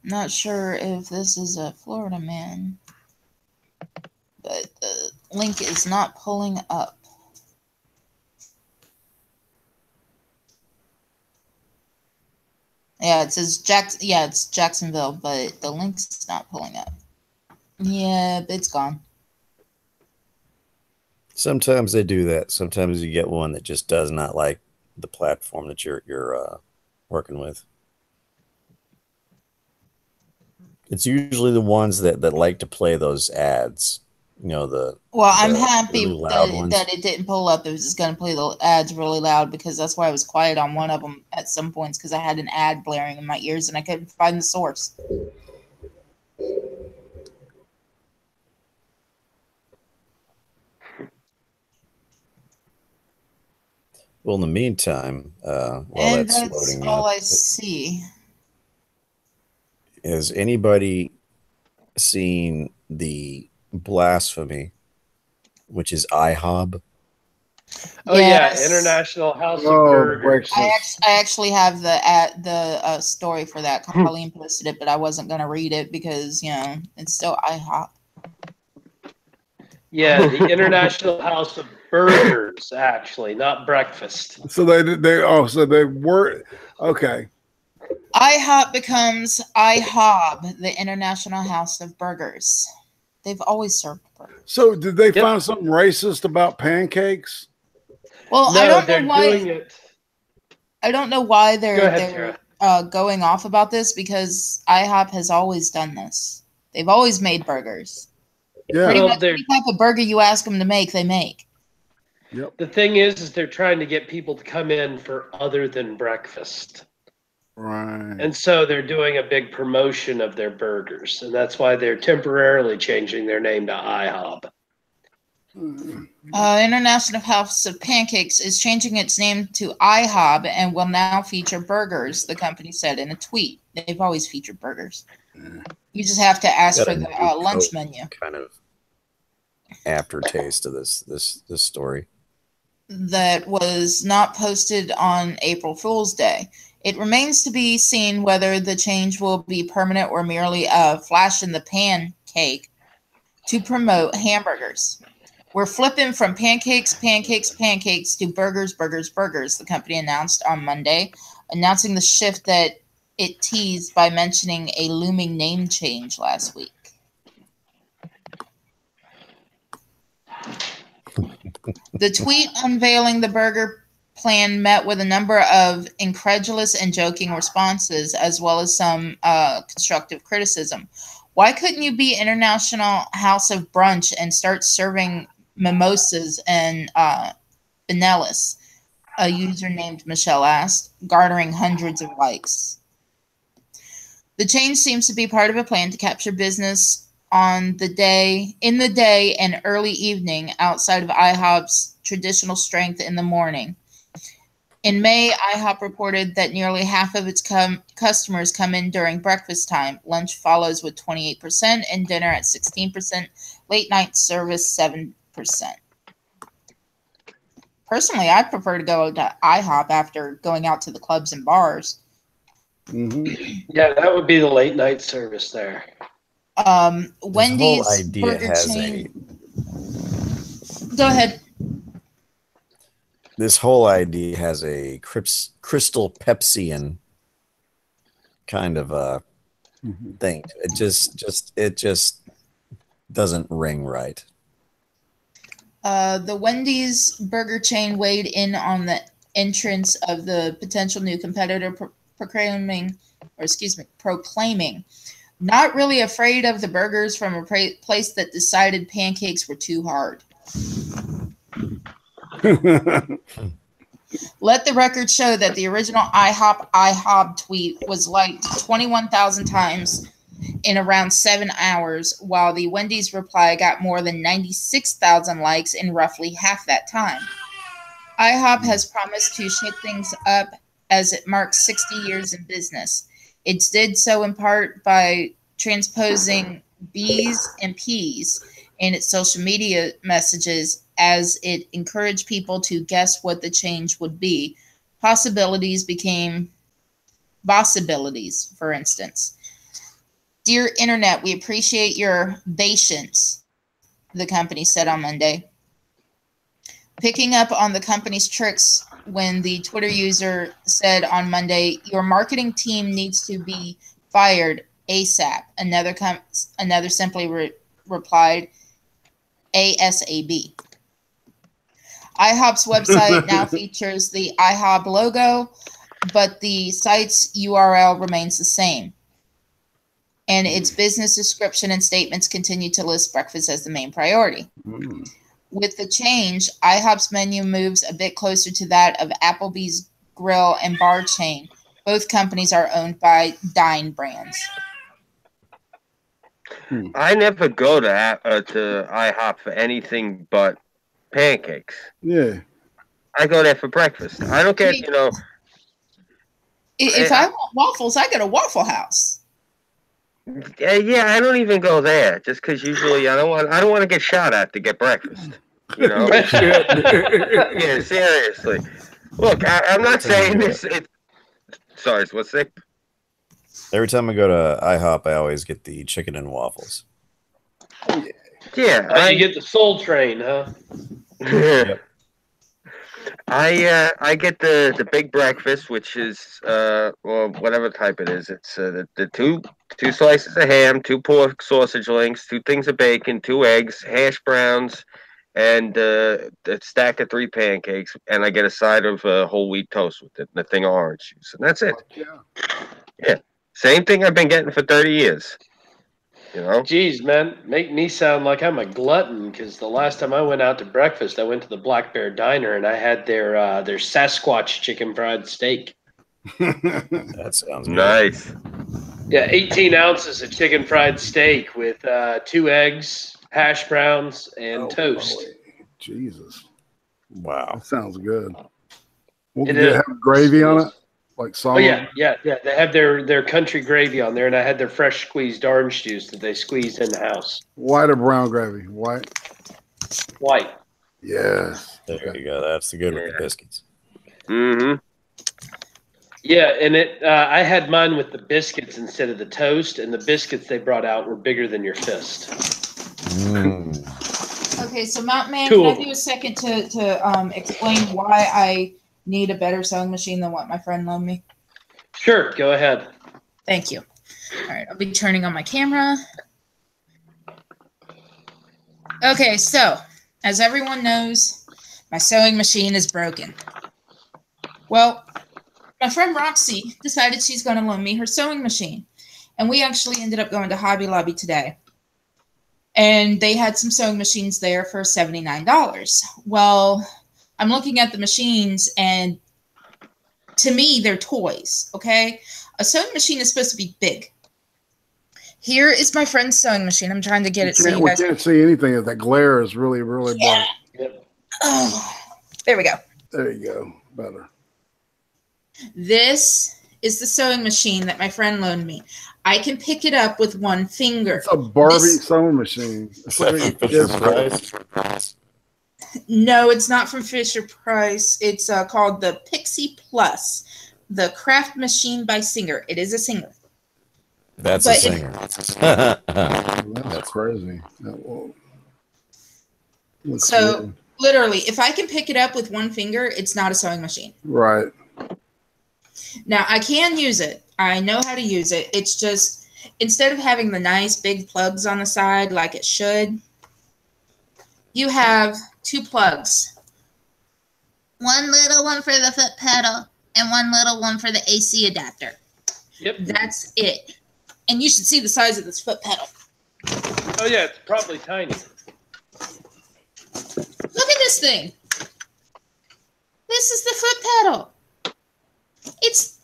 not sure if this is a Florida man, but the link is not pulling up. Yeah, it says it's Jacksonville, but the link's not pulling up. Yeah, it's gone. Sometimes they do that. Sometimes you get one that just does not like the platform that you're working with. It's usually the ones that like to play those ads. You know, I'm happy really that it didn't pull up. It was just going to play the ads really loud, because that's why I was quiet on one of them at some points, because I had an ad blaring in my ears and I couldn't find the source. Well, in the meantime, while that's loading all up, I see. Has anybody seen the blasphemy, which is IHOB? Oh yes. Yeah, International House of Burgers. I actually have the story for that. Colleen posted it, but I wasn't going to read it because it's still IHOP. Yeah, the International House of Burgers, actually, not breakfast. So they were okay. IHOP becomes IHOB, the International House of Burgers. They've always served burgers. So did they find something racist about pancakes? Well, no, I don't know why. I don't know why they're going off about this because IHOP has always done this. They've always made burgers. Yeah. Pretty much any type of burger you ask them to make, they make. Yep. The thing is they're trying to get people to come in for other than breakfast. Right. And so they're doing a big promotion of their burgers. And that's why they're temporarily changing their name to IHOP. International House of Pancakes is changing its name to IHOB and will now feature burgers, the company said in a tweet. They've always featured burgers. You just have to ask for the lunch menu. Kind of aftertaste of this story. That was not posted on April Fool's Day. It remains to be seen whether the change will be permanent or merely a flash in the pan cake to promote hamburgers. We're flipping from pancakes to burgers, the company announced on Monday, announcing the shift that it teased by mentioning a looming name change last week. The tweet unveiling the burger plan met with a number of incredulous and joking responses, as well as some constructive criticism. Why couldn't you be International House of Brunch and start serving mimosas and vanillas? A user named Michelle asked, garnering hundreds of likes. The change seems to be part of a plan to capture business in the day and early evening outside of IHOP's traditional strength in the morning. In May, IHOP reported that nearly half of its customers come in during breakfast time. Lunch follows with 28% and dinner at 16%. Late night service 7%. Personally, I prefer to go to IHOP after going out to the clubs and bars. Mm-hmm. Yeah, that would be the late night service there. Wendy's whole idea burger has chain. Go ahead. This whole idea has a Crystal Pepsian kind of a thing. It just doesn't ring right. The Wendy's burger chain weighed in on the entrance of the potential new competitor, proclaiming, not really afraid of the burgers from a place that decided pancakes were too hard. Let the record show that the original IHOB tweet was liked 21,000 times in around 7 hours, while the Wendy's reply got more than 96,000 likes in roughly half that time. IHOB has promised to shake things up as it marks 60 years in business. It did so in part by transposing B's and P's in its social media messages as it encouraged people to guess what the change would be. Possibilities became possibilities, for instance. Dear Internet, we appreciate your patience, the company said on Monday. Picking up on the company's tricks when the Twitter user said on Monday, your marketing team needs to be fired ASAP. Another simply replied, ASAB. IHOP's website now features the IHOP logo, but the site's URL remains the same. And its business description and statements continue to list breakfast as the main priority. With the change, IHOP's menu moves a bit closer to that of Applebee's grill and bar chain. Both companies are owned by Dine Brands. I never go to IHOP for anything but pancakes. Yeah. I go there for breakfast. I don't get, If I want waffles, I go to Waffle House. Yeah, I don't even go there just because usually I don't want to get shot at to get breakfast. Yeah, seriously. Look, I'm not saying this. Sorry, what's that? Every time I go to IHOP, I always get the chicken and waffles. Yeah, you get the Soul Train, huh? Yep. I get the big breakfast, which is or whatever type it is. It's the two slices of ham, 2 pork sausage links, 2 things of bacon, 2 eggs, hash browns, and a stack of 3 pancakes, and I get a side of whole wheat toast with it, and a thing of orange juice, and that's it. Yeah. Same thing I've been getting for 30 years. You know? Jeez, man, make me sound like I'm a glutton, because the last time I went out to breakfast, I went to the Black Bear Diner, and I had their Sasquatch chicken fried steak. That sounds nice. Yeah, 18 ounces of chicken fried steak with 2 eggs, hash browns, and toast. Boy. Jesus. Wow. That sounds good. Did it have gravy on it? Like salt? Oh, yeah. They have their country gravy on there, and I had their fresh squeezed orange juice that they squeezed in the house. White or brown gravy? White? White. Yeah. There you go. That's the good with the biscuits. Mm-hmm. Yeah, and I had mine with the biscuits instead of the toast, and the biscuits they brought out were bigger than your fist. Okay, so Mountain Man, can I do a second to explain why I need a better sewing machine than what my friend loaned me? Sure, go ahead. Thank you. All right, I'll be turning on my camera. Okay, so as everyone knows, my sewing machine is broken. Well, my friend Roxy decided she's going to loan me her sewing machine. And we actually ended up going to Hobby Lobby today. And they had some sewing machines there for $79. Well, I'm looking at the machines, and to me, they're toys, okay? A sewing machine is supposed to be big. Here is my friend's sewing machine. I'm trying to get it so you guys can't see anything. That glare is really, really bright. Yep. Oh, there we go. There you go. Better. This is the sewing machine that my friend loaned me. I can pick it up with one finger. It's a Barbie sewing machine. No, it's not from Fisher Price. It's called the Pixie Plus, the craft machine by Singer. It is a Singer. That's a Singer. That's crazy. So, weird. Literally, if I can pick it up with one finger, it's not a sewing machine. Right. Now, I can use it. I know how to use it. It's just, instead of having the nice big plugs on the side like it should, you have 2 plugs. One little one for the foot pedal and one little one for the AC adapter. Yep. That's it. And you should see the size of this foot pedal. Oh, yeah, it's probably tiny. Look at this thing. This is the foot pedal.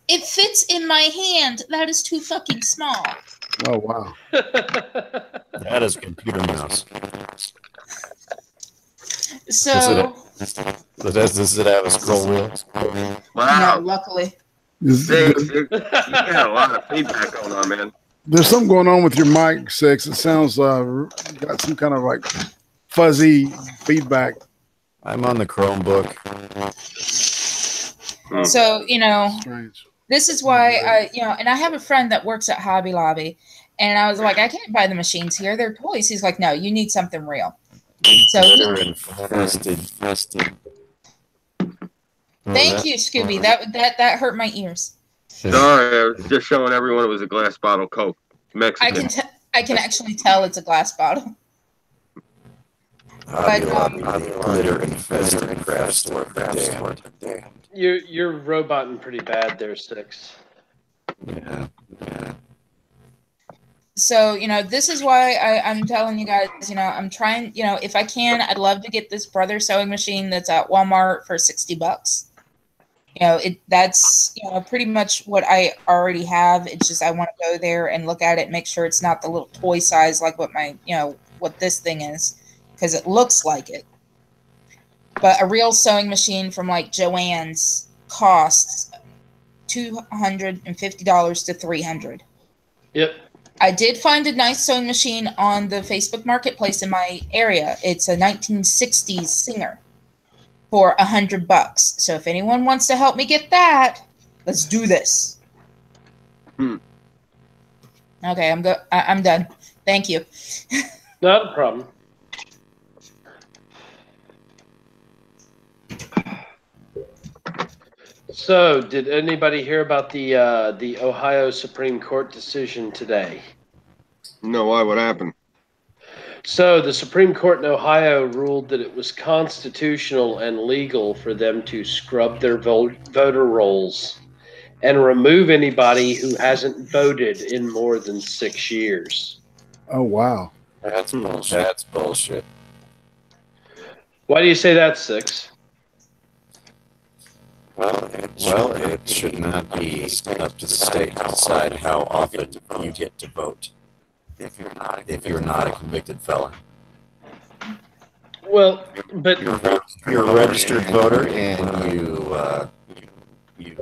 It fits in my hand. That is too fucking small. Oh, wow. That is a computer mouse. So does it have a scroll wheel? Wow. No, luckily. Six, you got a lot of feedback going on, man. There's something going on with your mic, Six. It sounds got some kind of like fuzzy feedback. I'm on the Chromebook. So, Strange. This is why and I have a friend that works at Hobby Lobby, and I was like, I can't buy the machines here. They're toys. He's like, no, you need something real. So infested. Thank you, Scooby. That hurt my ears. Sorry, I was just showing everyone it was a glass bottle Coke. Mexican. I can actually tell it's a glass bottle. You're roboting pretty bad there, Six. Yeah. So, this is why I'm telling you guys, I'm trying, if I can, I'd love to get this brother sewing machine that's at Walmart for $60. That's, pretty much what I already have. It's just I want to go there and look at it, make sure it's not the little toy size like what my, what this thing is, because it looks like it. But a real sewing machine from like Joann's costs $250 to $300. Yep. I did find a nice sewing machine on the Facebook Marketplace in my area. It's a 1960s Singer for $100. So if anyone wants to help me get that, let's do this. Okay, I'm done. Thank you. Not a problem. So, did anybody hear about the Ohio Supreme Court decision today? No, why? What happened? So the Supreme Court in Ohio ruled that it was constitutional and legal for them to scrub their voter rolls and remove anybody who hasn't voted in more than 6 years. Oh, wow. That's bullshit. That's bullshit. Why do you say that's 6? Well, it should not be up to the state to decide how often you get to vote if you're not a convicted felon. Well, but you're a registered voter and you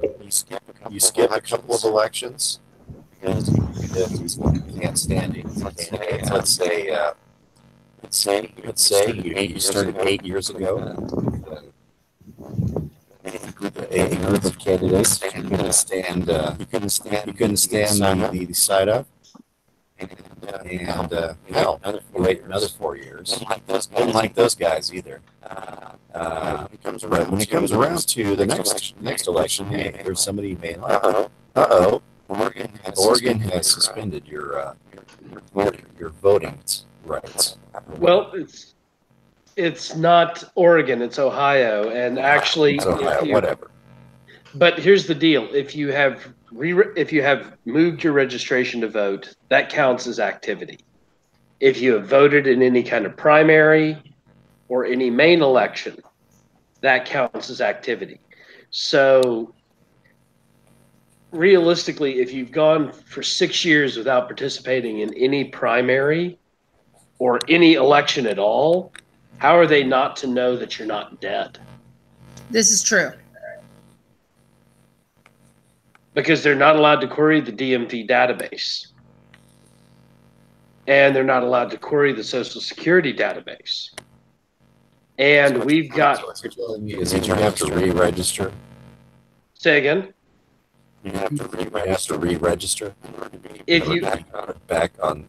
skip a couple of elections because you can't stand it. Let's say you started 8 years ago. A group of candidates you couldn't stand the side of, and hell, you wait another 4 years. Don't like those guys either. When it comes around to the next election, hey, there's somebody you may like. Oregon has suspended your voting rights. Well, it's not Oregon, it's Ohio, and actually, it's Ohio, whatever. But here's the deal: if you have moved your registration to vote, that counts as activity. If you have voted in any kind of primary or any main election, that counts as activity. So realistically, if you've gone for 6 years without participating in any primary or any election at all, how are they not to know that you're not dead? This is true. Because they're not allowed to query the DMV database. And they're not allowed to query the Social Security database. And we've got... Is it you have to re-register? Say again? You have to re-register? If you... Back on...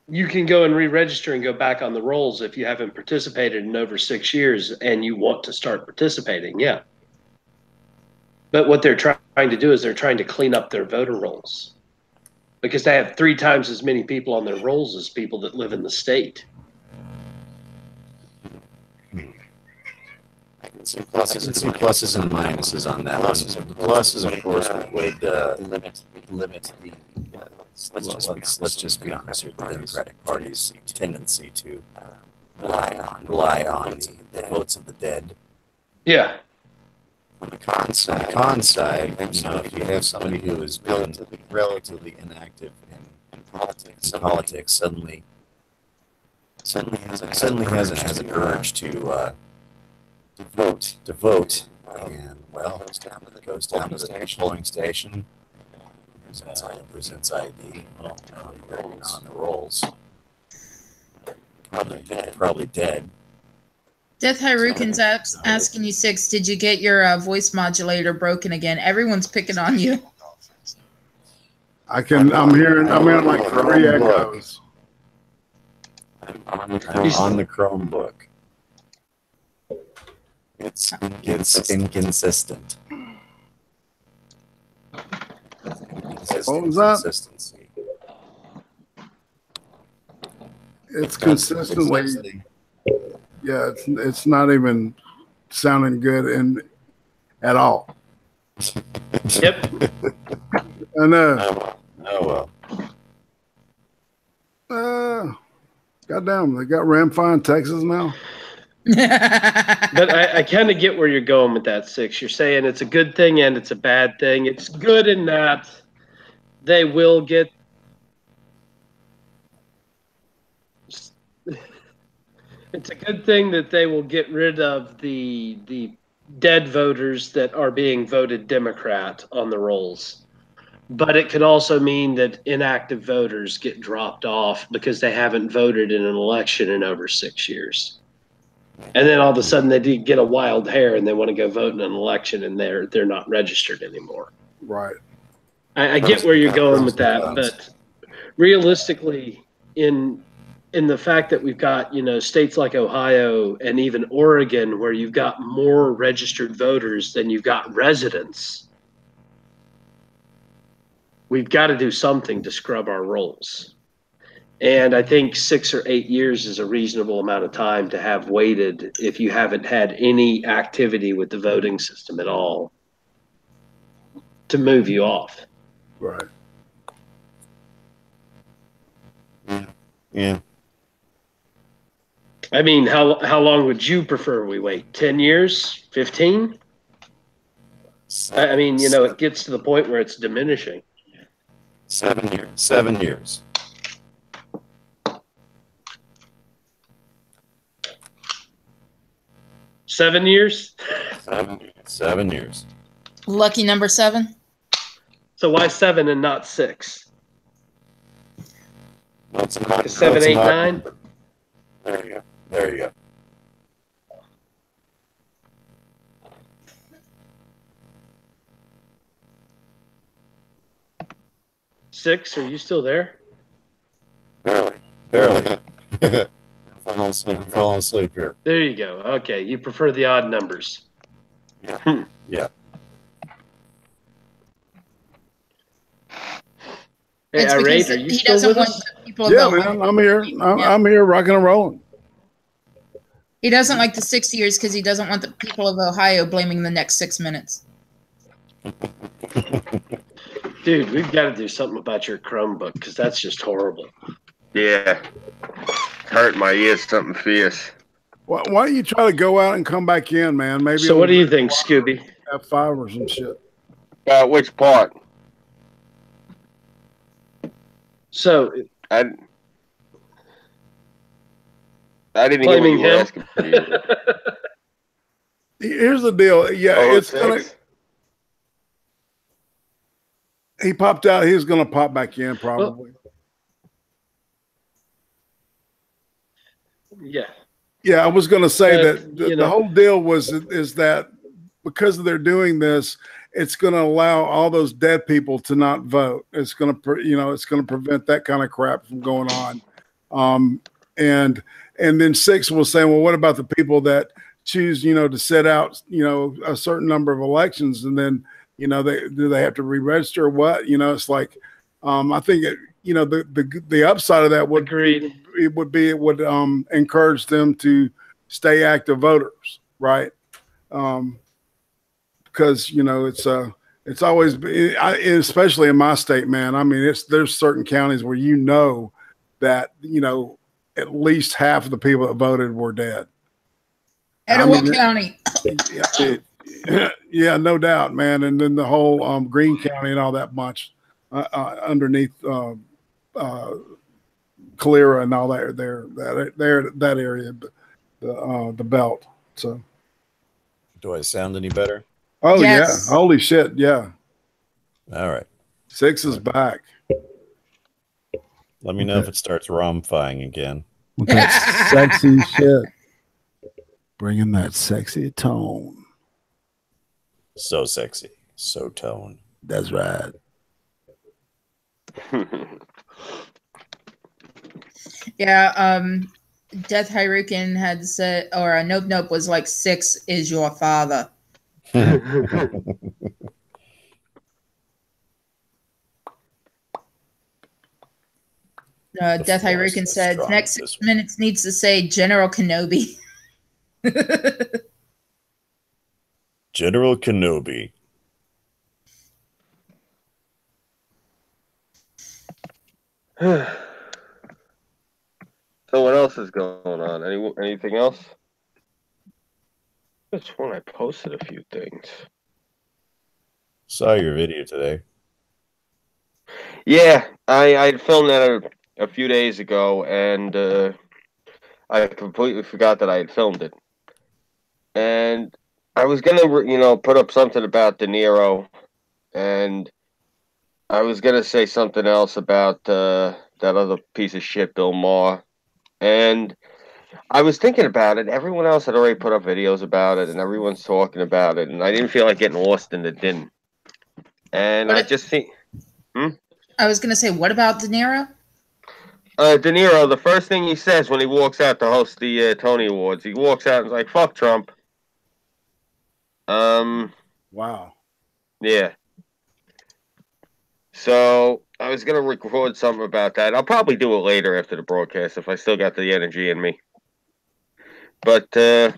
You can go and re-register and go back on the rolls if you haven't participated in over 6 years and you want to start participating, yeah. But what they're trying to do is they're trying to clean up their voter rolls because they have 3 times as many people on their rolls as people that live in the state. I can see pluses and minuses on that one. The pluses, of course, would limit the let's just be honest with the Democratic Party's tendency to rely on the votes of the dead. Yeah. On the con side, if you have somebody who is relatively inactive in politics, suddenly has an urge to vote, and well, goes down to the polling station, presents ID on the rolls. Probably dead. Death Hyrukin's asking you, Six, did you get your voice modulator broken again? Everyone's picking on you. I'm hearing like 3 echoes. On the Chromebook. It's inconsistent. What was that? Consistency. It's consistently. Yeah, it's not even sounding good at all. Yep. I know. Oh well. Goddamn, they got Ramfire in Texas now. But I kind of get where you're going with that, Six. You're saying it's a good thing and it's a bad thing. It's good in that they will get... It's a good thing that they will get rid of the dead voters that are being voted Democrat on the rolls. But it could also mean that inactive voters get dropped off because they haven't voted in an election in over 6 years. And then all of a sudden they get a wild hair and they want to go vote in an election and they're not registered anymore. Right. I get where you're going with that, but realistically, in the fact that we've got, states like Ohio and even Oregon where you've got more registered voters than you've got residents, we've got to do something to scrub our rolls. And I think 6 or 8 years is a reasonable amount of time to have waited if you haven't had any activity with the voting system at all to move you off. Right. Yeah. I mean, how long would you prefer we wait? 10 years? 15? I mean, you know, it gets to the point where it's diminishing. 7 years. 7 years. Seven years? 7 years. Lucky number 7. So why 7 and not 6? That's a hot, 7, 8, 9? There you go. There you go. Six? Are you still there? Barely. Barely. Falling asleep here. There you go. Okay, you prefer the odd numbers. Yeah. Yeah. Hey, It's Irate, because are you he still doesn't with want us? the people Yeah, of man, I'm here. I'm here, rocking and rolling. He doesn't like the 6 years because he doesn't want the people of Ohio blaming the next 6 minutes. Dude, we've got to do something about your Chromebook because that's just horrible. Yeah. Hurt my ears something fierce. Why don't you try to go out and come back in, man? Maybe. So what do you think, Scooby? F5 or some shit. Which part? So I didn't hear what blaming you were him? asking. For. Here's the deal. Yeah, Oh, it's gonna. He popped out. He's gonna pop back in probably. Yeah. Yeah, I was gonna say that you the know. whole deal is that because they're doing this, it's going to allow all those dead people to not vote. It's going to, it's going to prevent that kind of crap from going on. And then 6 was saying, well, what about the people that choose, to sit out, a certain number of elections, and then, do they have to re-register or what? It's like, I think the upside of that would encourage them to stay active voters, right? Because it's always been, especially in my state, man. I mean, there's certain counties where that at least half of the people that voted were dead. Etowah County. Yeah, no doubt, man. And then the whole Greene County and all that bunch underneath Calera and all that that area, the belt. So, do I sound any better? Oh yes. Yeah, holy shit, yeah. All right. 6 is back. Let me know if it starts rom-fying again. With that sexy shit. Bringing that sexy tone. So sexy. So tone. That's right. Yeah, Death Hyrukin had said, or Nope was like, 6 is your father. Death Hyrukin said, next 6 minutes needs to say General Kenobi. General Kenobi. So what else is going on? Anything else? Just when I posted a few things. Saw your video today. Yeah, I filmed that a few days ago, and I completely forgot that I had filmed it. And I was gonna, put up something about De Niro, and I was gonna say something else about that other piece of shit, Bill Maher. And I was thinking about it. Everyone else had already put up videos about it, and everyone's talking about it. And I didn't feel like getting lost in the din. And I just think... I was going to say, what about De Niro? De Niro, the first thing he says when he walks out to host the Tony Awards, he walks out and is like, fuck Trump. Wow. Yeah. So I was gonna record something about that. I'll probably do it later after the broadcast if I still got the energy in me. But there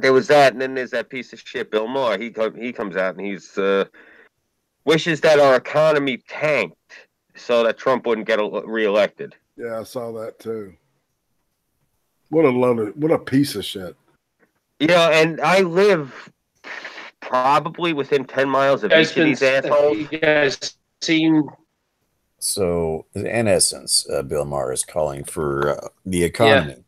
was that, and then there's that piece of shit, Bill Maher. He comes out and he's wishes that our economy tanked so that Trump wouldn't get reelected. Yeah, I saw that too. What a piece of shit. Yeah, and I live probably within 10 miles of each of these assholes. You guys seen? So, in essence, Bill Maher is calling for the economy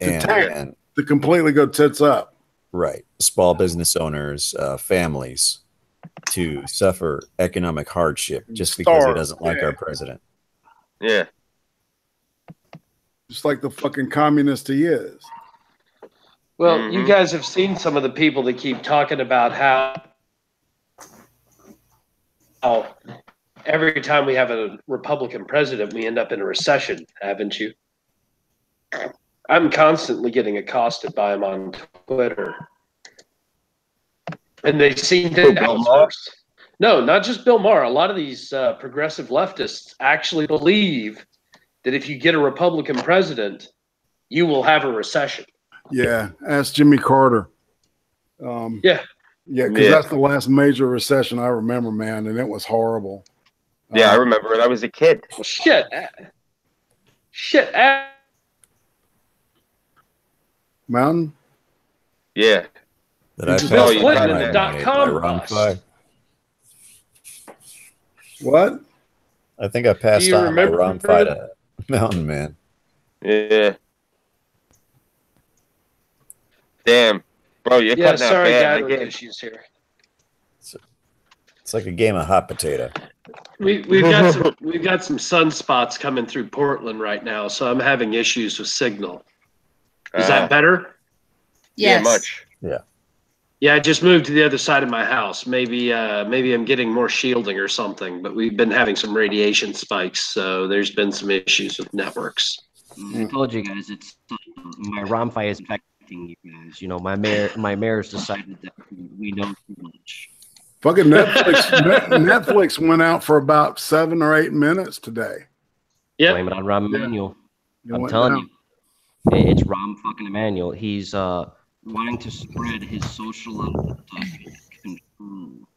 and to completely go tits up. Right. Small business owners, families to suffer economic hardship just because he doesn't like our president. Yeah. Just like the fucking communist he is. Well, you guys have seen some of the people that keep talking about how every time we have a Republican president, we end up in a recession, haven't you? I'm constantly getting accosted by him on Twitter. And they seem to no, not just Bill Maher. A lot of these progressive leftists actually believe that if you get a Republican president, you will have a recession. Yeah, ask Jimmy Carter. Yeah, because that's the last major recession I remember, man, and it was horrible. Yeah, I remember it. I was a kid. Shit. Mountain? Yeah. BillClinton.com. What? I think I passed on my ROM fight to Mountain Man. Yeah. Damn. Bro, you're cutting out bad again. Issues here. It's like a game of hot potato. We've got some sunspots coming through Portland right now, so I'm having issues with signal. Is that better? Yes. Yeah, much. Yeah. Yeah, I just moved to the other side of my house. Maybe I'm getting more shielding or something, but we've been having some radiation spikes, so there's been some issues with networks. I told you guys, it's my ROM-fi is affecting you guys. You know, my mayor's decided that we know too much. Fucking Netflix went out for about 7 or 8 minutes today. Yeah, blame it on Rahm Emanuel. I'm telling you, it's Rahm fucking Emanuel. He's wanting to spread his social control.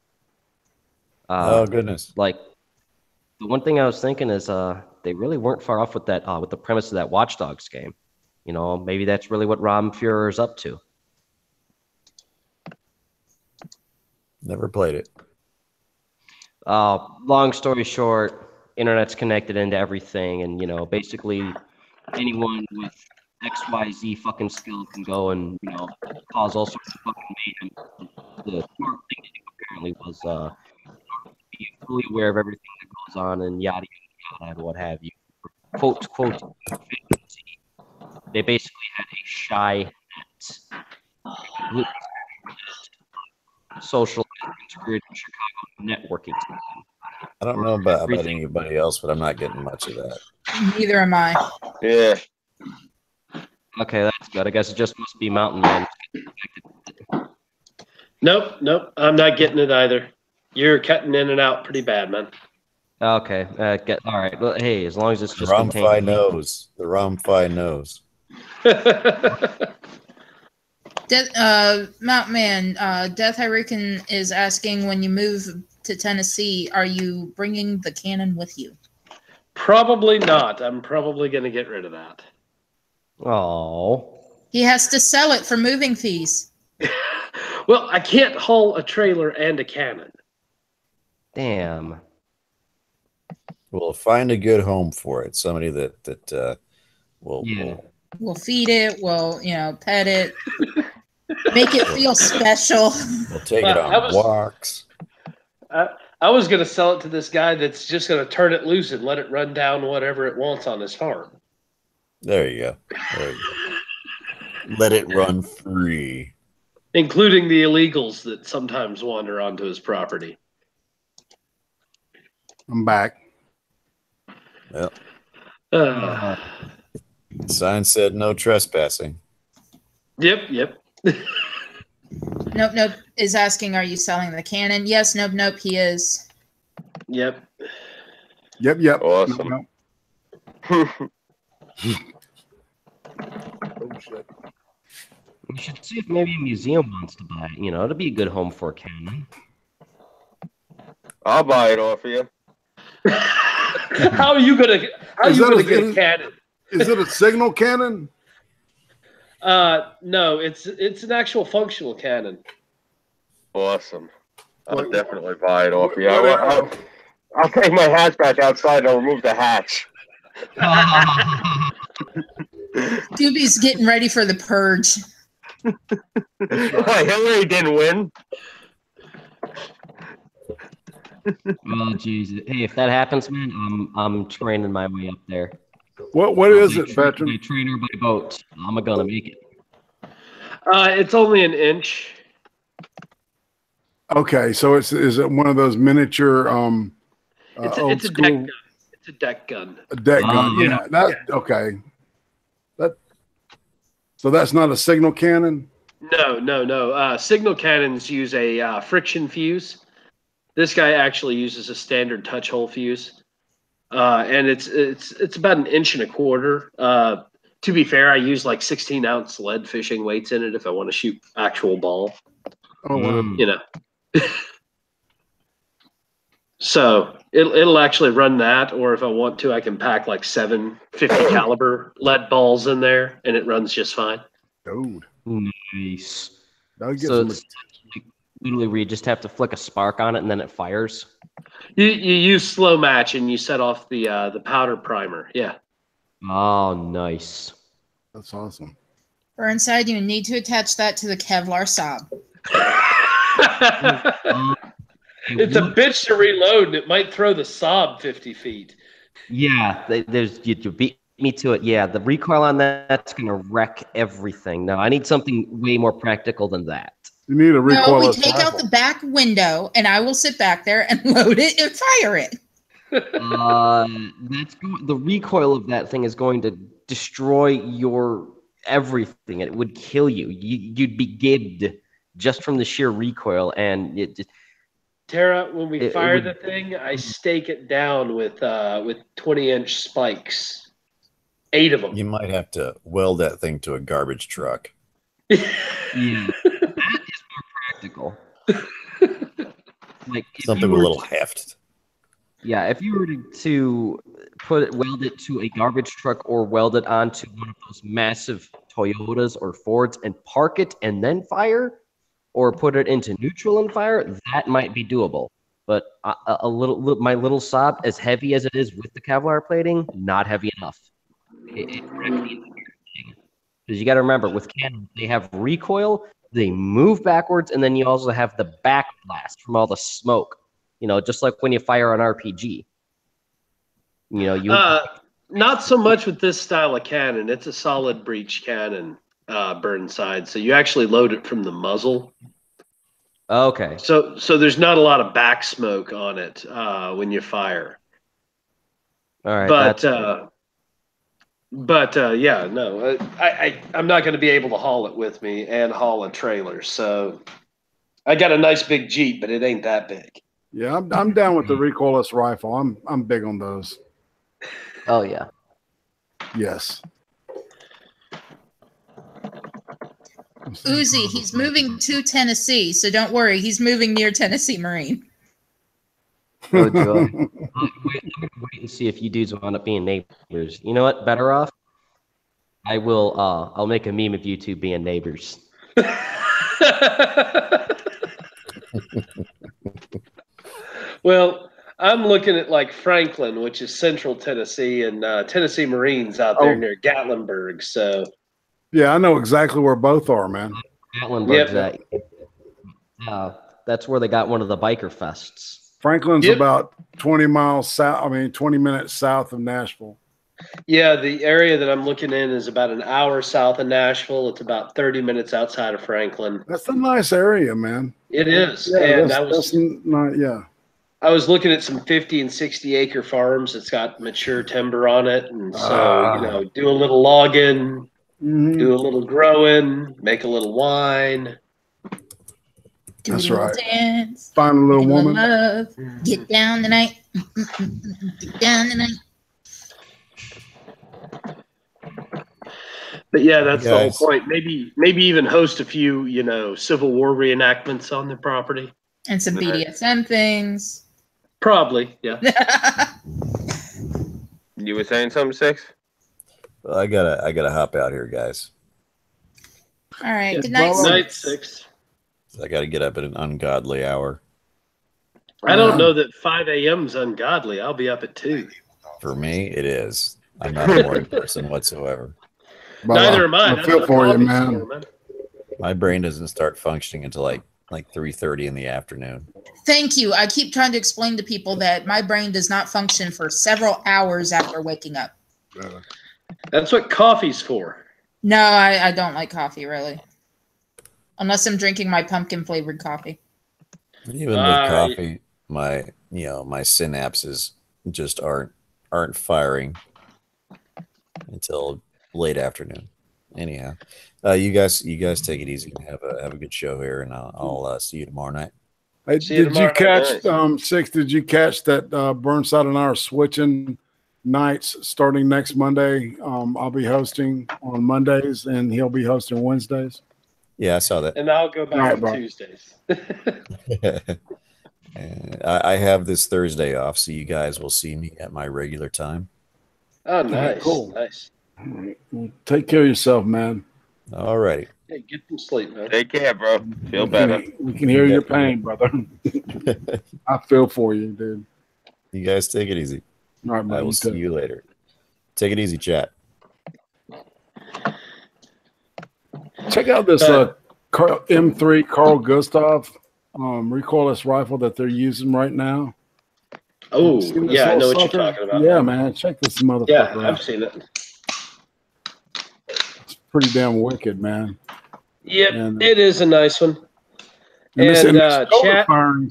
Oh goodness! Like the one thing I was thinking is, they really weren't far off with that with the premise of that Watch Dogs game. You know, maybe that's really what Rahm Führer is up to. Never played it. Long story short, internet's connected into everything, and you know, basically anyone with XYZ fucking skill can go and, you know, cause all sorts of fucking mayhem. The smart thing to do apparently was be fully aware of everything that goes on and yada yada and what have you. Quote they basically had a shy net social Chicago networking system. I don't know about anybody else, but I'm not getting much of that. Neither am I. Yeah. Okay, that's good. I guess it just must be Mountain Man. Nope. I'm not getting it either. You're cutting in and out pretty bad, man. Okay. All right. Well, hey, as long as it's just the ROM-fi knows. The ROM-fi knows. Mountain Man, Death Hurricane is asking, when you move to Tennessee, are you bringing the cannon with you? Probably not. I'm probably going to get rid of that. Oh. He has to sell it for moving fees. Well, I can't haul a trailer and a cannon. Damn. We'll find a good home for it. Somebody that will We'll feed it. We'll, pet it. Make it feel special. We'll take it on walks. I was going to sell it to this guy that's just going to turn it loose and let it run down whatever it wants on his farm. There you go. Let it run free. Including the illegals that sometimes wander onto his property. I'm back. Yep. Sign said no trespassing. Yep. Nope is asking, are you selling the cannon? Yes, nope, he is. Yep. Yep. Awesome. No. Oh shit. We should see if maybe a museum wants to buy it. You know, it'd be a good home for a cannon. I'll buy it off of you. How are you gonna get a cannon? Is it a signal cannon? No, it's an actual functional cannon. Awesome. I'll definitely buy it off of you. I'll take my hatch back outside and I'll remove the hatch. Scoobie's getting ready for the purge. Why, Hillary didn't win? Oh, Jesus. Hey, if that happens, man, I'm training my way up there. What is it, veteran? My trainer by boat. I'm gonna make it. It's only an inch. Okay, so is it one of those miniature It's old a school? deck gun. It's a deck gun. A deck gun. Yeah. Okay. So that's not a signal cannon? No. Signal cannons use a friction fuse. This guy actually uses a standard touch hole fuse. And it's about 1.25 inches. To be fair, I use like 16-ounce lead fishing weights in it if I want to shoot actual ball. Oh, wow. You know. So it'll actually run that, or if I want to, I can pack like 750 caliber lead balls in there, and it runs just fine. Dude. Nice. That'll get So some. it's like literally where you just have to flick a spark on it and then it fires. You use slow match and you set off the powder primer. Yeah. Oh, nice. That's awesome. Burnside, you need to attach that to the Kevlar sob. It's a bitch to reload, and it might throw the sob 50 feet. Yeah, you beat me to it. Yeah, the recoil on that's gonna wreck everything. No, I need something way more practical than that. You need a recoilless No, we take rifle. out the back window, and I will sit back there and load it and fire it. The recoil of that thing is going to destroy your everything. It would kill you. You'd be gibbed just from the sheer recoil, and it just. Tara, when we fire the thing, I stake it down with 20-inch spikes. 8 of them. You might have to weld that thing to a garbage truck. Yeah, that is more practical. Like Something with a little heft. Yeah, if you were to weld it to a garbage truck or weld it onto one of those massive Toyotas or Fords and park it and then fire, or put it into neutral and fire, that might be doable. But my little sob, as heavy as it is with the Kevlar plating, not heavy enough. Because you got to remember, with cannons, they have recoil, they move backwards, and then you also have the backblast from all the smoke. You know, just like when you fire an RPG. You know, not so much with this style of cannon. It's a solid breech cannon. Burnside, so you actually load it from the muzzle. Okay. So there's not a lot of back smoke on it when you fire. All right. But yeah, no, I'm not going to be able to haul it with me and haul a trailer. So I got a nice big Jeep, but it ain't that big. Yeah, I'm down with the recoilless rifle. I'm big on those. Oh yeah. Yes. Uzi, he's moving to Tennessee, so don't worry. He's moving near Tennessee Marine. Oh, joy. I'm gonna wait and see if you dudes wind up being neighbors. You know what? Better off. I will. I'll make a meme of you two being neighbors. Well, I'm looking at like Franklin, which is central Tennessee, and Tennessee Marines out there near Gatlinburg. So. Yeah, I know exactly where both are, man. Gatlinburg's that's where they got one of the biker fests. Franklin's about 20 miles south. 20 minutes south of Nashville. Yeah, the area that I'm looking in is about an hour south of Nashville. It's about 30 minutes outside of Franklin. That's a nice area, man. It is. Yeah, and I was looking at some 50 and 60 acre farms that's got mature timber on it. And so, do a little logging. Do a little growing, make a little wine. Do That's a little right. dance. Find a little Make a woman. love. Get down tonight. Get down tonight. But yeah, that's the whole Guys. point. Maybe even host a few, you know, Civil War reenactments on the property. And some BDSM things. Probably, yeah. You were saying something, Six? Well, I gotta hop out here, guys. All right. Yeah, Good night. well, Night, Six. I gotta get up at an ungodly hour. I don't know that 5 a.m. is ungodly. I'll be up at 2. For me, it is. I'm not a morning person whatsoever. But Neither am I. I That's feel what for you, coffee's man. for, man. My brain doesn't start functioning until like 3:30 in the afternoon. Thank you. I keep trying to explain to people that my brain does not function for several hours after waking up. That's what coffee's for. No, I don't like coffee, really. Unless I'm drinking my pumpkin flavored coffee. Even with coffee, my synapses just aren't firing until late afternoon. Anyhow, you guys take it easy and have a good show here, and I'll see you tomorrow night. Hey, did you catch Six? Did you catch that Burnside and I are switching nights starting next Monday? I'll be hosting on Mondays, and he'll be hosting Wednesdays. Yeah, I saw that. And I'll go back Right, on Tuesdays. I have this Thursday off, so you guys will see me at my regular time. Oh, nice. Cool. Nice. All right. Well, take care of yourself, man. All righty. Hey, get some sleep, man. Take care, bro. Feel better. We can hear your pain, brother. I feel for you, dude. You guys take it easy. All right, man. I will see you later. Take it easy, chat. Check out this M3 Carl Gustav recoilless rifle that they're using right now. Oh, yeah, I know what you're talking about. Yeah, man. Check this motherfucker out. Yeah, I've seen it. It's pretty damn wicked, man. Yep, And, it is a nice one. And And chat.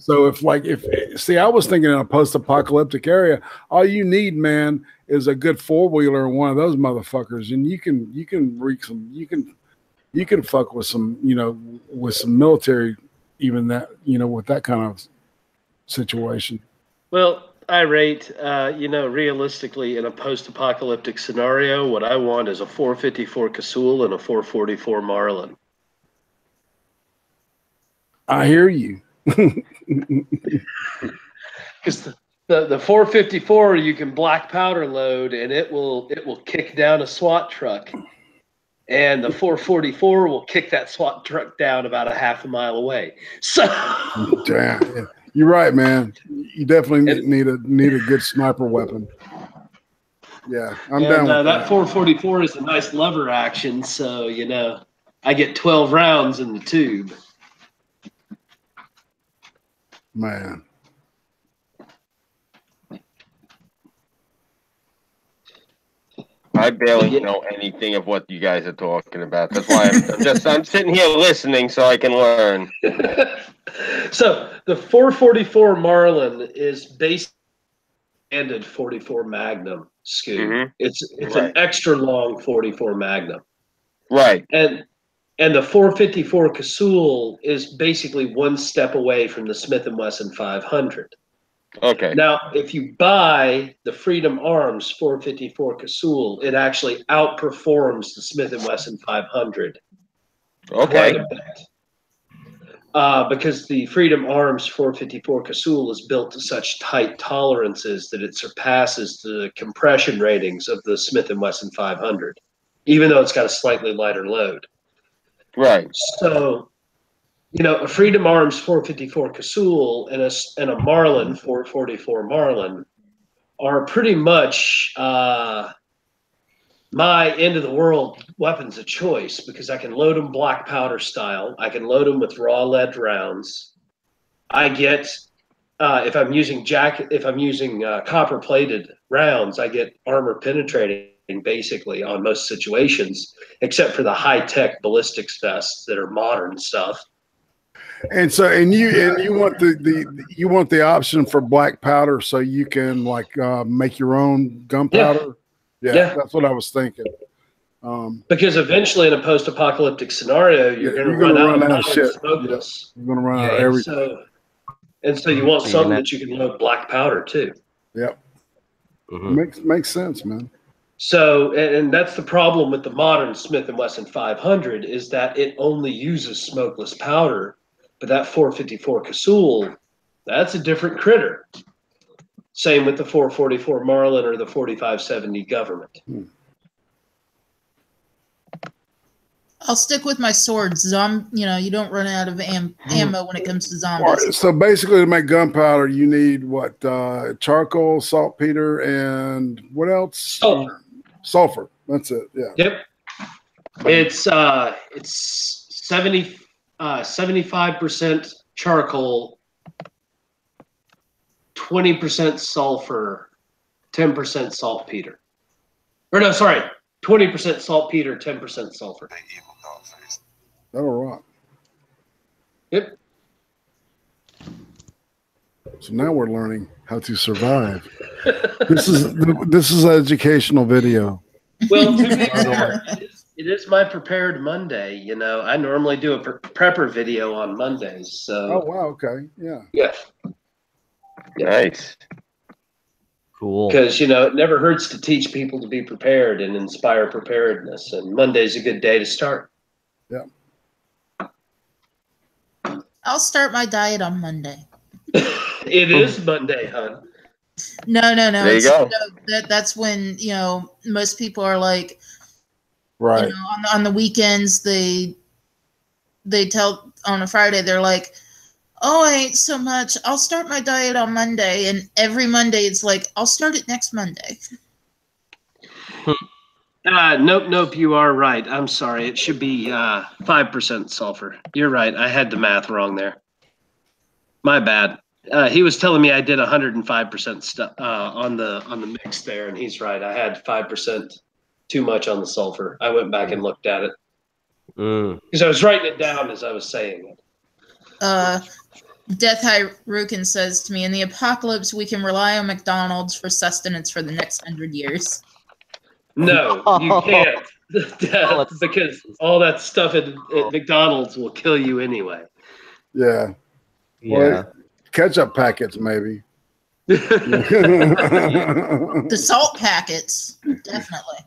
So if I was thinking in a post-apocalyptic area, all you need, man, is a good four-wheeler and one of those motherfuckers, and you can wreak some. You can fuck with some, with some military, even that, with that kind of situation. Well, I rate, realistically, in a post-apocalyptic scenario, what I want is a 454 Casull and a 444 Marlin. I hear you. Because the 454 you can black powder load and it will kick down a SWAT truck, and the 444 will kick that SWAT truck down about a half a mile away. So, damn, you're right, man. You definitely need a good sniper weapon. Yeah, I'm down with that 444 is a nice lever action, so I get 12 rounds in the tube. Man. I barely know anything of what you guys are talking about. That's why I'm sitting here listening so I can learn. So the 444 Marlin is based on 44 Magnum Scoob. Mm-hmm. It's an extra long 44 Magnum. Right. And the 454 Casull is basically one step away from the Smith & Wesson 500. Okay. Now, if you buy the Freedom Arms 454 Casull, it actually outperforms the Smith & Wesson 500. Okay. Quite a bit. Because the Freedom Arms 454 Casull is built to such tight tolerances that it surpasses the compression ratings of the Smith & Wesson 500, even though it's got a slightly lighter load. Right. So, a Freedom Arms 454 Casull and a Marlin 444 Marlin are pretty much my end of the world weapons of choice, because I can load them black powder style. I can load them with raw lead rounds. I get if I'm using copper plated rounds, I get armor penetrating basically on most situations, except for the high tech ballistics vests that are modern stuff. And so, you want the option for black powder, so you can make your own gunpowder. Yeah, that's what I was thinking. Because eventually, in a post-apocalyptic scenario, you're going to run out of shit. smokeless. You're going to run out of everything. And so you want something that you can load black powder too. Yep. Makes sense, man. So, and that's the problem with the modern Smith & Wesson 500 is that it only uses smokeless powder, but that 454 Casull, that's a different critter. Same with the 444 Marlin or the 4570 Government. I'll stick with my swords. You don't run out of ammo when it comes to zombies. Right, so basically, to make gunpowder, you need what? Charcoal, saltpeter, and what else? Sulfur. Sulfur. That's it. Yeah. Yep. It's 75% charcoal, 20% sulfur, 10% saltpeter. Or no, sorry, 20% saltpeter, 10% sulfur. That'll rock. Yep. So now we're learning how to survive. This is an educational video. Well, to be fair, it is my prepared Monday. You know, I normally do a prepper video on Mondays. So. Oh wow! Okay. Yeah. Yeah. Nice. Cool. Because it never hurts to teach people to be prepared and inspire preparedness. And Monday's a good day to start. Yeah. I'll start my diet on Monday. It is Monday, hon. No. There you go. That's when most people are like, right. On the weekends they tell on a Friday they're like, oh, I ate so much. I'll start my diet on Monday, and every Monday it's like, I'll start it next Monday. Nope. You are right. I'm sorry. It should be 5% sulfur. You're right. I had the math wrong there. My bad. He was telling me I did 105% stuff on the mix there, and he's right. I had 5% too much on the sulfur. I went back and looked at it because I was writing it down as I was saying it. Death Hyrukin says to me, in the apocalypse, we can rely on McDonald's for sustenance for the next 100 years. No, you can't. Because all that stuff at McDonald's will kill you anyway. Yeah. Well, ketchup packets, maybe. The salt packets, definitely.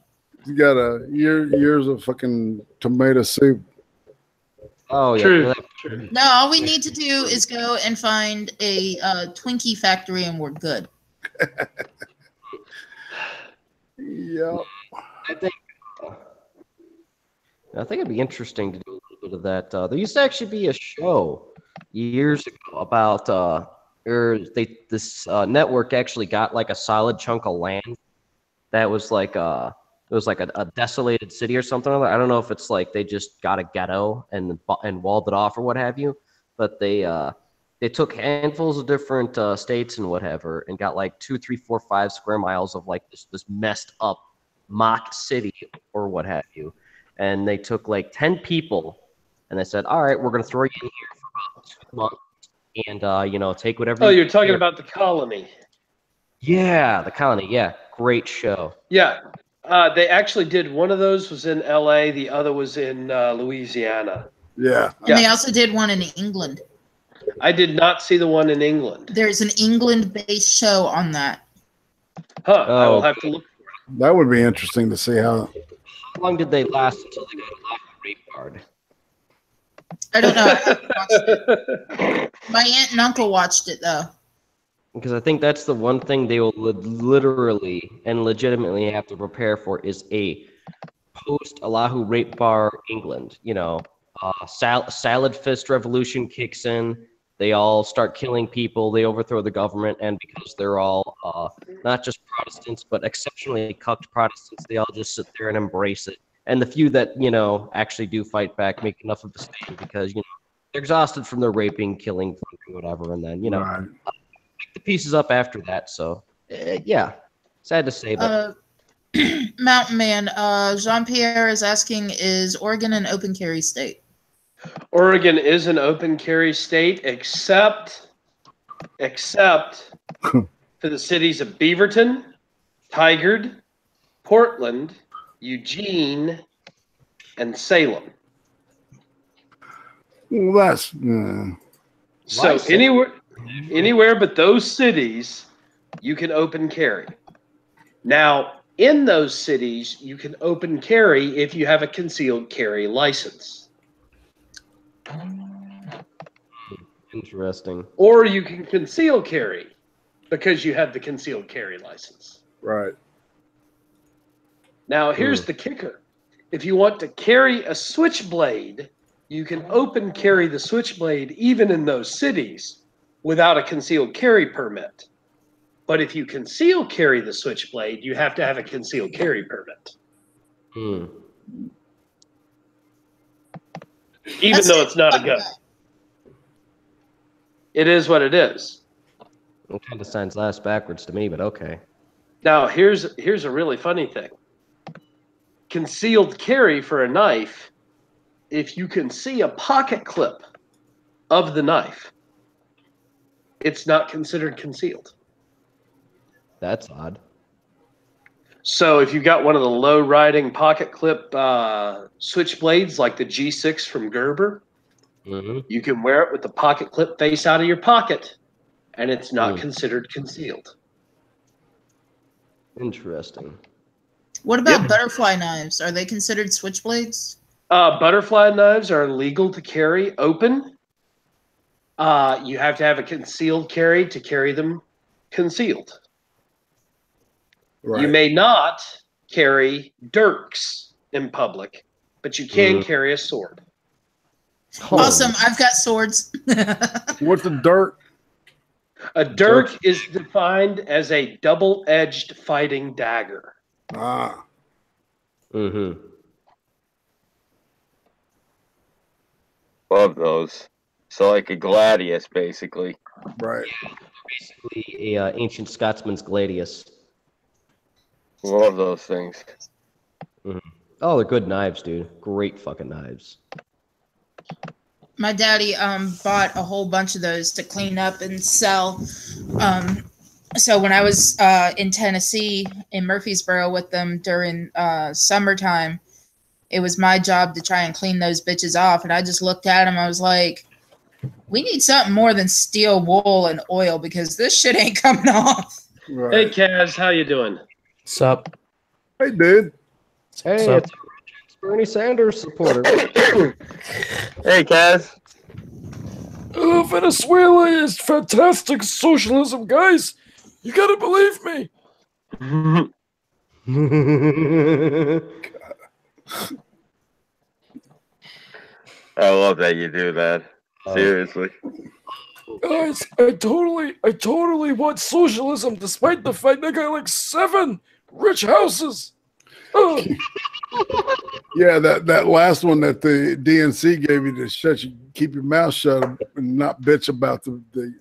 You got years of fucking tomato soup. Oh, yeah. True. No, all we need to do is go and find a Twinkie factory, and we're good. Yeah. I think it'd be interesting to do a little bit of that. There used to actually be a show years ago about this network actually got like a solid chunk of land that was like it was like a desolated city or something. I don't know if it's like they just got a ghetto and walled it off or what have you, but they took handfuls of different states and whatever and got like 2, 3, 4, 5 square miles of like this messed up mock city or what have you, and they took like 10 people and they said, all right, we're going to throw you in here for about 2 months and take whatever. Oh, you're talking about The Colony. Yeah, The Colony. Yeah, great show. Yeah, they actually did. One of those was in LA, the other was in Louisiana. Yeah. And they also did one in England. I did not see the one in England. There's an England-based show on that. Huh, I will have to look. That would be interesting to see how long did they last until they got a rape card? I don't know. I haven't watched it. My aunt and uncle watched it, though. Because I think that's the one thing they will literally and legitimately have to prepare for is a post-Allahu rape bar England. Salad fist revolution kicks in. They all start killing people. They overthrow the government. And because they're all not just Protestants, but exceptionally cucked Protestants, they all just sit there and embrace it. And the few that, actually do fight back make enough of a stand because, they're exhausted from their raping, killing, whatever. And then, right. Pick the pieces up after that. So, yeah, sad to say. But Mountain Man, Jean-Pierre is asking, is Oregon an open carry state? Oregon is an open carry state, except for the cities of Beaverton, Tigard, Portland, Eugene, and Salem. Well, that's so anywhere but those cities, you can open carry. Now, in those cities, you can open carry if you have a concealed carry license. Interesting. Or you can conceal carry because you have the concealed carry license. right. Now, here's the kicker. If you want to carry a switchblade, you can open carry the switchblade even in those cities without a concealed carry permit. But if you conceal carry the switchblade, you have to have a concealed carry permit. Even though it's not a gun. It is what it is. It kind of sounds last backwards to me, but okay. Now, here's a really funny thing. Concealed carry for a knife, if you can see a pocket clip of the knife, it's not considered concealed. That's odd. So if you've got one of the low-riding pocket clip switchblades like the G6 from Gerber, you can wear it with the pocket clip face out of your pocket, and it's not considered concealed. Interesting. What about butterfly knives? Are they considered switchblades? Butterfly knives are legal to carry open. You have to have a concealed carry to carry them concealed. Right. You may not carry dirks in public, but you can carry a sword. Awesome. I've got swords. What's a dirk? A dirk is defined as a double-edged fighting dagger. Ah. Love those. So like a gladius, basically. Right. Yeah, basically a ancient Scotsman's gladius. Love those things. Oh, they're good knives, dude. Great fucking knives. My daddy bought a whole bunch of those to clean up and sell. So when I was in Tennessee, in Murfreesboro with them during summertime, it was my job to try and clean those bitches off. And I just looked at them. I was like, we need something more than steel wool and oil because this shit ain't coming off. Right. Hey, Kaz, how you doing? What's up? Hey, dude. Hey, So- it's Bernie Sanders supporter. Hey, Kaz. Oh, Venezuela is fantastic socialism, guys. You gotta believe me. I love that you do that. Seriously. Guys, I totally want socialism, despite the fact I got like 7 rich houses. Oh. Yeah, that last one that the DNC gave you to keep your mouth shut and not bitch about the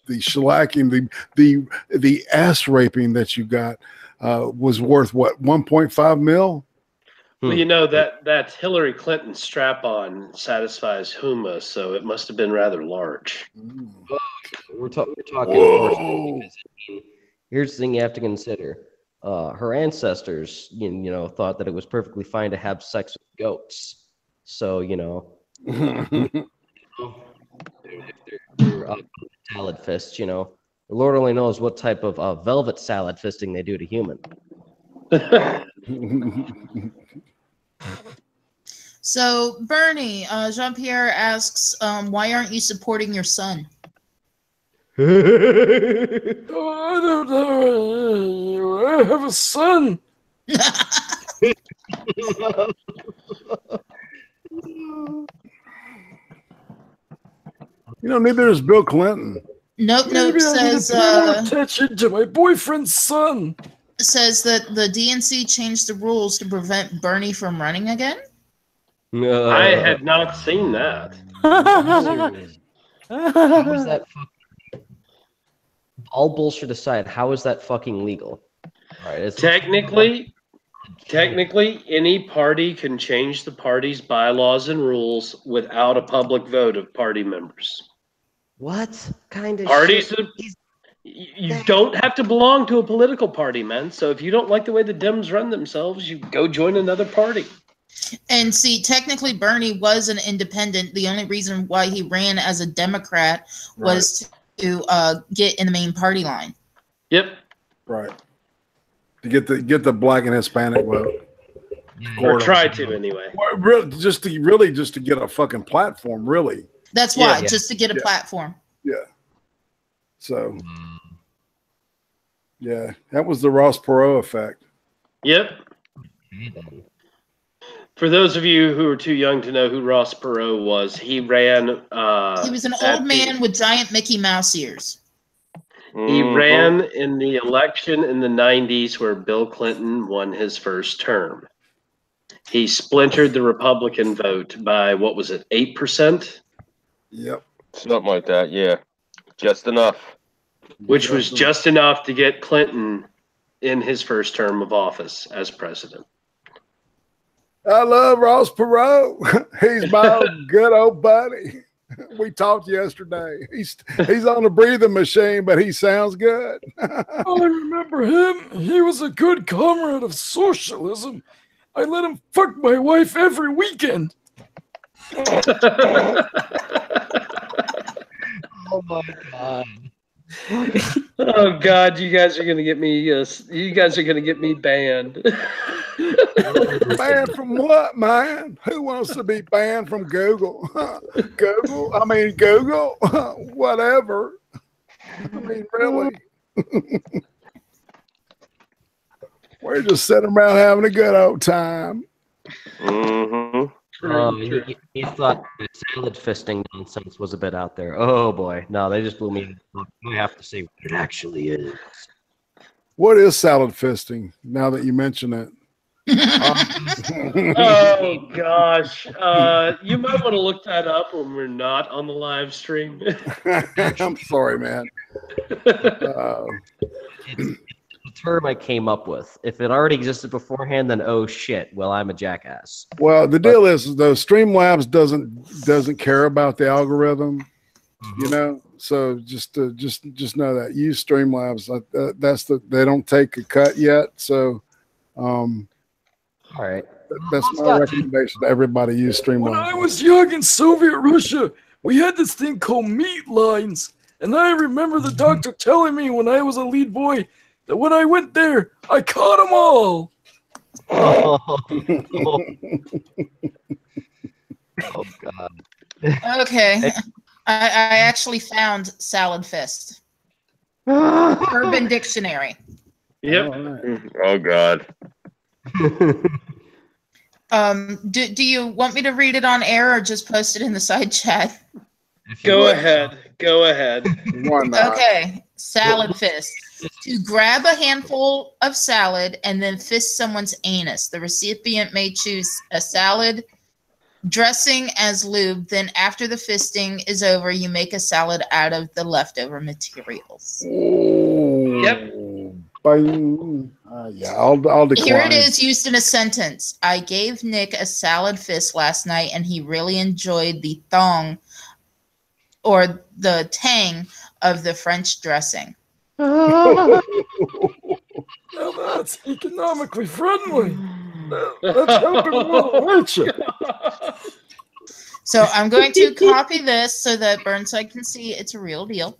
shellacking, the ass raping that you got was worth what, 1.5 mil? Well, you know that Hillary Clinton strap-on satisfies Huma, so it must have been rather large. We're talking, of course, because, here's the thing you have to consider. Her ancestors, you know, thought that it was perfectly fine to have sex with goats. So, you know, if they're salad fists, you know, the Lord only knows what type of velvet salad fisting they do to human. So, Bernie, Jean-Pierre asks, why aren't you supporting your son? I don't know. I have a son. You know, neither is Bill Clinton. Nope, Maybe says I need to pay more attention to my boyfriend's son. says that the DNC changed the rules to prevent Bernie from running again. I had not seen that. How is that fucking, all bullshit aside, how is that fucking legal? All right, Technically, any party can change the party's bylaws and rules without a public vote of party members. What kind of Parties, shit? you don't have to belong to a political party, man. So if you don't like the way the Dems run themselves, you go join another party. And see, technically, Bernie was an independent. The only reason why he ran as a Democrat was to get in the main party line. Yep. Right. To get the black and Hispanic vote. Or try to anyway. Well, really, just to get a fucking platform, really. That's why, just to get a platform. Yeah. So, yeah, that was the Ross Perot effect. Yep. For those of you who are too young to know who Ross Perot was, he ran. He was an old man with giant Mickey Mouse ears. He ran in the election in the 90s where Bill Clinton won his first term. He splintered the Republican vote by, what was it, 8%? Yep. Something like that, yeah. Just enough. Which was just enough to get Clinton in his first term of office as president. I love Ross Perot. He's my good old buddy. We talked yesterday. He's on a breathing machine, but he sounds good. I remember him. He was a good comrade of socialism. I let him fuck my wife every weekend. Oh my god. Oh God, you guys are gonna get me. You guys are gonna get me banned. Banned from what, man? Who wants to be banned from Google? Google? I mean, Google? Whatever. I mean, really? We're just sitting around having a good old time. You thought the salad fisting nonsense was a bit out there. Oh boy, no, they just blew me. I have to say what it actually is. What is salad fisting? Now that you mention it. Oh gosh, you might want to look that up when we're not on the live stream. I'm sorry, man. It's a term I came up with. If it already existed beforehand, then oh shit, well I'm a jackass. Well, the deal is though, Streamlabs doesn't care about the algorithm, you know. So just know that use Streamlabs. They don't take a cut yet. So, all right. That's my recommendation to everybody. Use Streamlabs. When I was young in Soviet Russia, we had this thing called meat lines, and I remember the doctor telling me when I was a lead boy that when I went there, I caught them all. Oh God. Okay. I actually found salad fist. Urban Dictionary. Yep. Oh God. Do you want me to read it on air or just post it in the side chat? Go ahead. Go ahead. Okay. Salad fist. To grab a handful of salad and then fist someone's anus. The recipient may choose a salad dressing as lube. Then after the fisting is over, you make a salad out of the leftover materials. Yep. Yeah, I'll decline. Here it is used in a sentence. I gave Nick a salad fist last night and he really enjoyed the thong or the tang of the French dressing. Now that's economically friendly. That's helping you. So I'm going to copy this so that Burnside can see it's a real deal.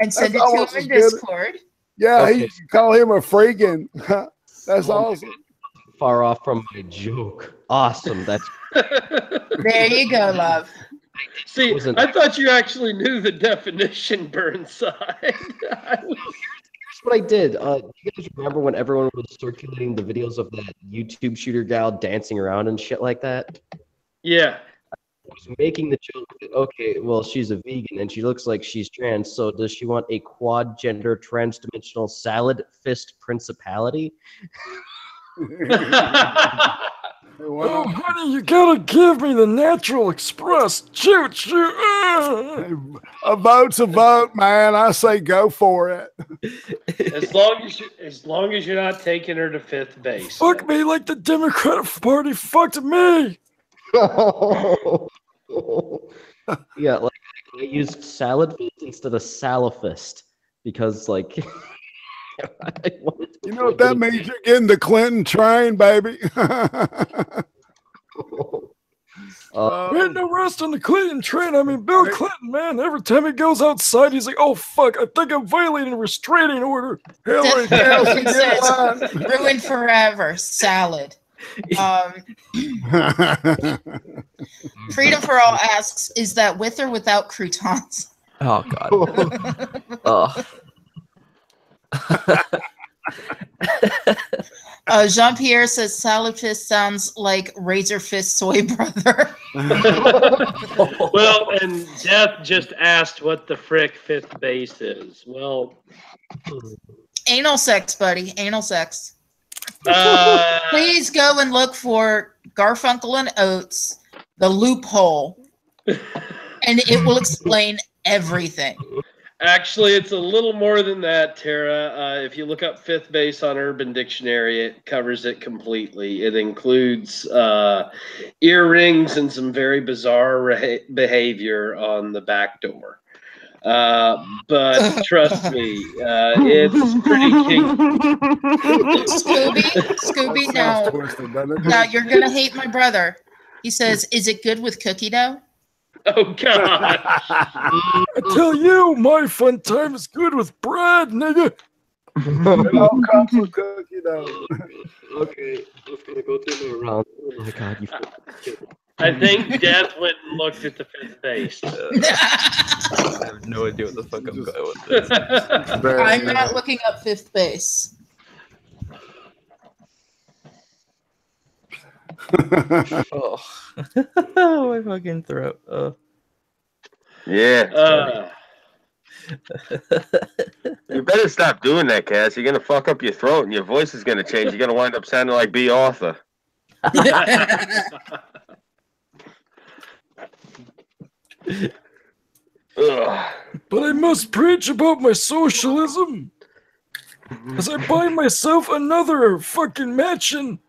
And send it to him in Discord. Yeah, okay. He call him a freaking. That's awesome. Far off from my joke. Awesome. That's there you go, love. See, I thought you actually knew the definition, Burnside. Here's what I did. Do you guys remember when everyone was circulating the videos of that YouTube shooter gal dancing around and shit like that? Yeah. I was making the joke that, okay, well, she's a vegan and she looks like she's trans, so does she want a quad gender trans-dimensional salad fist principality? Oh, honey, you gotta give me the natural express. Shoot, shoot. A vote's a vote, man. I say go for it. As long as you're not taking her to fifth base. Fuck me like the Democratic Party fucked me. Yeah, like I used salad fist instead of salafist because, like, You know what that means? You're getting the Clinton train, baby. Man, no rest on the Clinton train. I mean, Bill Clinton, man, every time he goes outside, he's like, oh, fuck, I think I'm violating a restraining order. Hillary It says, ruined forever. Salad. Freedom for All asks, is that with or without croutons? Oh, God. Oh. Jean-Pierre says salad fist sounds like Razor Fist Soy Brother. Well, and Death just asked what the frick fifth base is. Well, Anal sex, buddy. Anal sex. Please go and look for Garfunkel and Oates, The Loophole, and it will explain everything. Actually, it's a little more than that, Tara. If you look up fifth base on Urban Dictionary, it covers it completely. It includes earrings and some very bizarre behavior on the back door. But trust me, it's pretty kinky. Scooby, now you're going to hate my brother. He says, is it good with cookie dough? Oh, God. I tell you, my fun time is good with bread, nigga. It all comes with cookie dough. Okay, I'm gonna go through the round. Oh, my God. I think Death went and looked at the fifth base. I have no idea what the fuck I'm going with this. I'm not looking up fifth base. Oh. My fucking throat. Yeah. You better stop doing that, Cass. You're gonna fuck up your throat and your voice is gonna change. You're gonna wind up sounding like B. Arthur. But I must preach about my socialism as I buy myself another fucking mansion.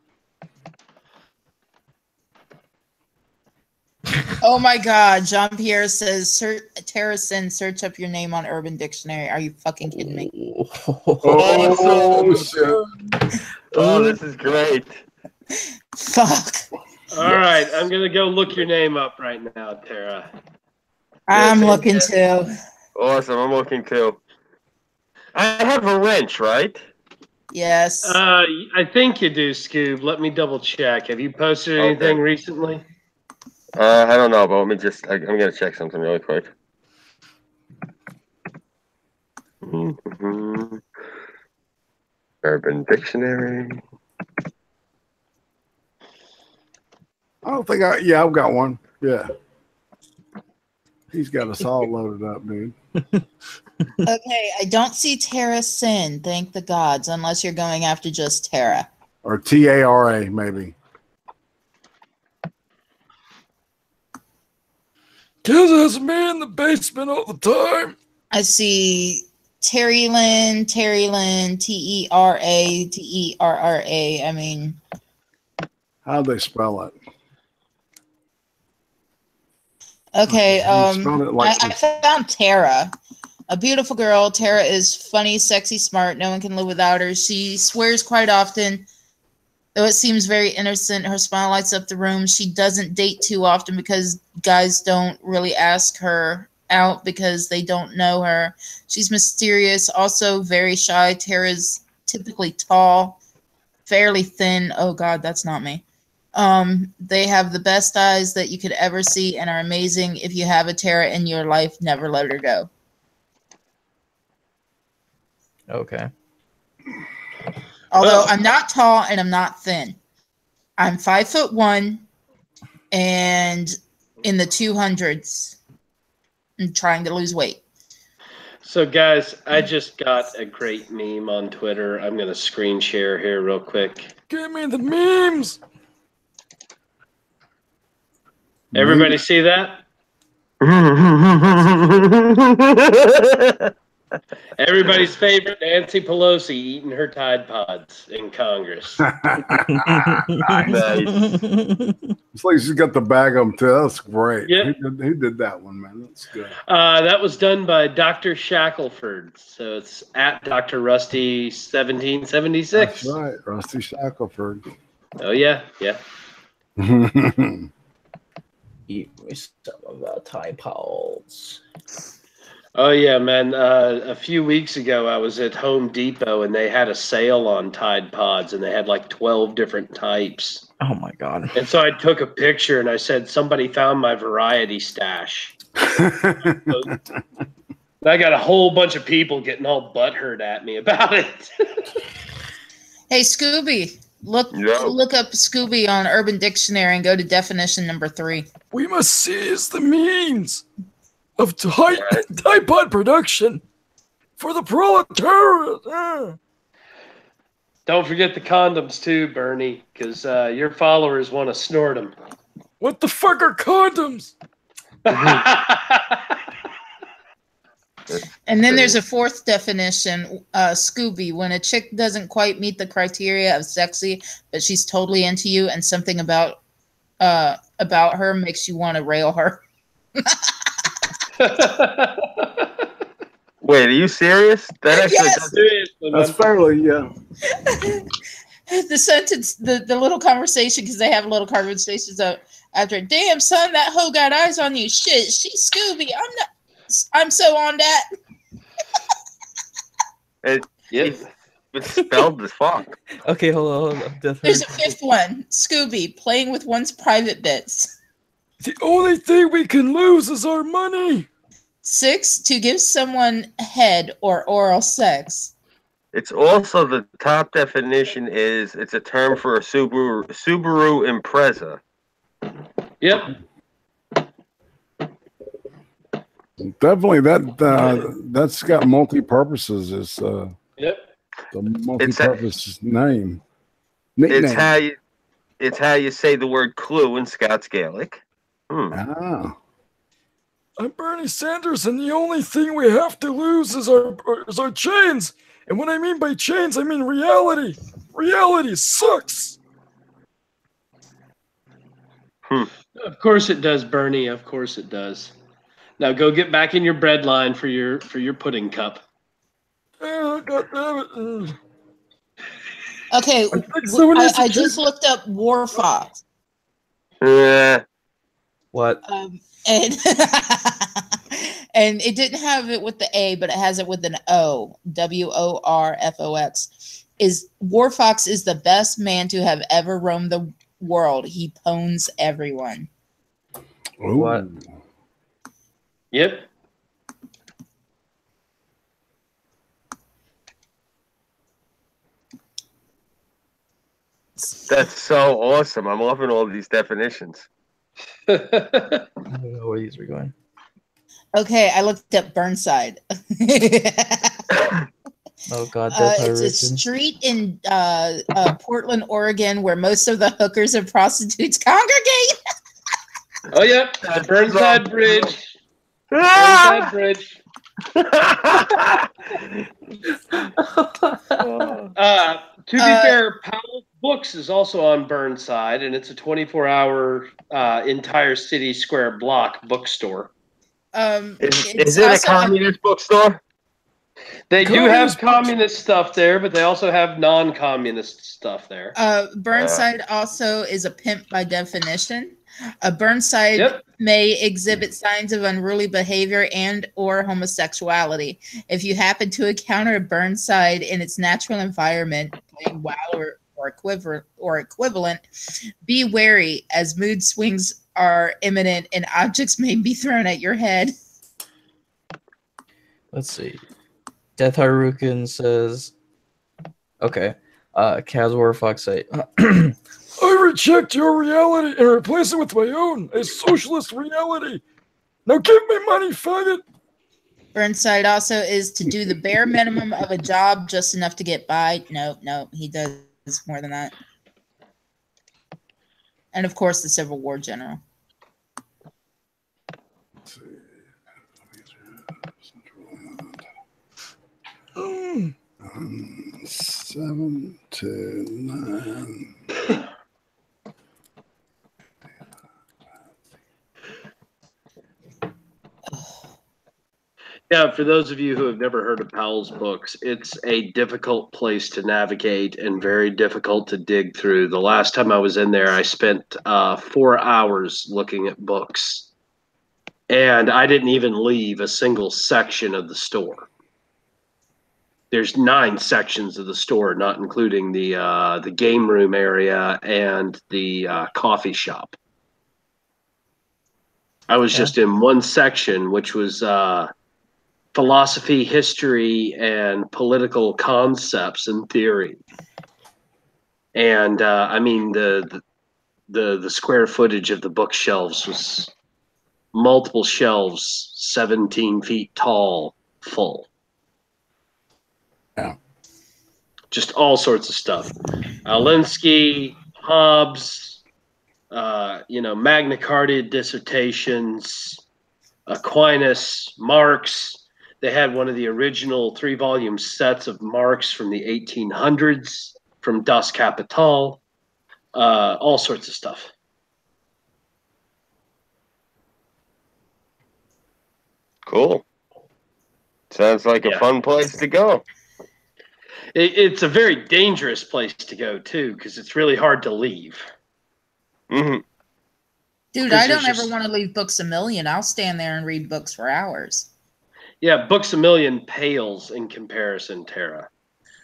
Oh my God, Jean-Pierre says, Tyra Synn, search up your name on Urban Dictionary. Are you fucking kidding me? Oh, shit. Oh, this is great. Fuck. All right, I'm going to go look your name up right now, Tara. I'm looking too. Awesome, I'm looking too. I have a wrench, right? Yes. I think you do, Scoob. Let me double check. Have you posted anything recently? I don't know, but let me just, I'm going to check something really quick. Urban Dictionary. I don't think I've got one. Yeah. He's got us all loaded up, dude. Okay, I don't see Tyra Synn, thank the gods, unless you're going after just Tara. Or Tara, maybe. Kids has me in the basement all the time. I see Terry Lynn, Terrra, Terra. I mean, how'd they spell it? Okay, like I found Tara. A beautiful girl. Tara is funny, sexy, smart. No one can live without her. She swears quite often, though it seems very innocent. Her smile lights up the room. She doesn't date too often because guys don't really ask her out because they don't know her. She's mysterious, also very shy. Tara's typically tall, fairly thin. Oh God, that's not me. They have the best eyes that you could ever see and are amazing. If you have a Tara in your life, never let her go. Okay. Although I'm not tall and I'm not thin. I'm 5'1" and in the 200s and trying to lose weight. So guys, I just got a great meme on Twitter. I'm going to screen share here real quick. Give me the memes. Everybody see that? Everybody's favorite, Nancy Pelosi eating her Tide Pods in Congress. Nice. It's like she's got the bag of them too. That's great. Yep. Who did that one, man? That's good. That was done by Dr. Shackelford. So it's at Dr. Rusty 1776. That's right, Rusty Shackelford. Oh yeah, yeah. Eat me some of the Tide Pods. Oh yeah, man. A few weeks ago, I was at Home Depot and they had a sale on Tide Pods, and they had like 12 different types. Oh my god! And so I took a picture and I said, "Somebody found my variety stash." I got a whole bunch of people getting all butthurt at me about it. Hey, Scooby, look up Scooby on Urban Dictionary and go to definition number 3. We must seize the means of Tide Pod production for the proletariat. Don't forget the condoms too, Bernie, because your followers want to snort them. What the fuck are condoms? And then there's a 4th definition, Scooby, when a chick doesn't quite meet the criteria of sexy, but she's totally into you, and something about her makes you want to rail her. Wait, are you serious? That actually Yes. That's fairly, yeah. The sentence, the little conversation, because they have little conversations after, damn son, that hoe got eyes on you. Shit, she's Scooby. I'm so on that. It's spelled as fuck. Okay, hold on. There's a 5th one, Scooby, playing with one's private bits. The only thing we can lose is our money. 6, to give someone head or oral sex. It's also the top definition is it's a term for a Subaru Impreza. Yep. Definitely, that's got multi-purposes. It's Yep. the multi-purpose name. Nickname. It's how you say the word clue in Scots Gaelic. Ah. I'm Bernie Sanders, and the only thing we have to lose is our chains. And what I mean by chains, I mean reality. Reality sucks. Of course it does, Bernie. Of course it does. Now go get back in your bread line for your pudding cup. God damn it. Okay, I just looked up War Fox. What? And and it didn't have it with the A, but it has it with an O. WORFOX. War Fox is the best man to have ever roamed the world. He pwns everyone. Ooh. What? Yep. That's so awesome. I'm loving all these definitions. I don't know where these were going. Okay, I looked up Burnside. Oh God, that's it's a street in Portland, Oregon, where most of the hookers and prostitutes congregate. Oh, yep. The Burnside Bridge. Burnside Bridge. To be fair, Powell Books is also on Burnside, and it's a 24-hour entire city square block bookstore. Is it a communist bookstore? They do have communist stuff there, but they also have non-communist stuff there. Burnside also is a pimp by definition. Burnside may exhibit signs of unruly behavior and or homosexuality. If you happen to encounter a Burnside in its natural environment, playing WoW or equivalent, be wary, as mood swings are imminent and objects may be thrown at your head. Let's see. Death Harukin says, okay. Kaz Warfox say, I reject your reality and replace it with my own, a socialist reality. Now give me money, faggot. Burnside also is to do the bare minimum of a job, just enough to get by. No, he does more than that. And of course, the Civil War general. 7 to 9. Yeah, for those of you who have never heard of Powell's books, it's a difficult place to navigate and very difficult to dig through. The last time I was in there, I spent 4 hours looking at books, and I didn't even leave a single section of the store. There's 9 sections of the store, not including the game room area and the coffee shop. I was just in one section, which was philosophy, history, and political concepts and theory. And I mean, the square footage of the bookshelves was multiple shelves, 17 feet tall, full. Yeah. Just all sorts of stuff. Alinsky, Hobbes, Magna Carta dissertations, Aquinas, Marx. They had one of the original 3-volume sets of Marx from the 1800s, from Das Kapital, all sorts of stuff. Cool. Sounds like a fun place to go. It's a very dangerous place to go, too, because it's really hard to leave. Mm-hmm. Dude, I don't ever want to leave Books A Million. I'll stand there and read books for hours. Yeah, Books A Million pales in comparison, Tara.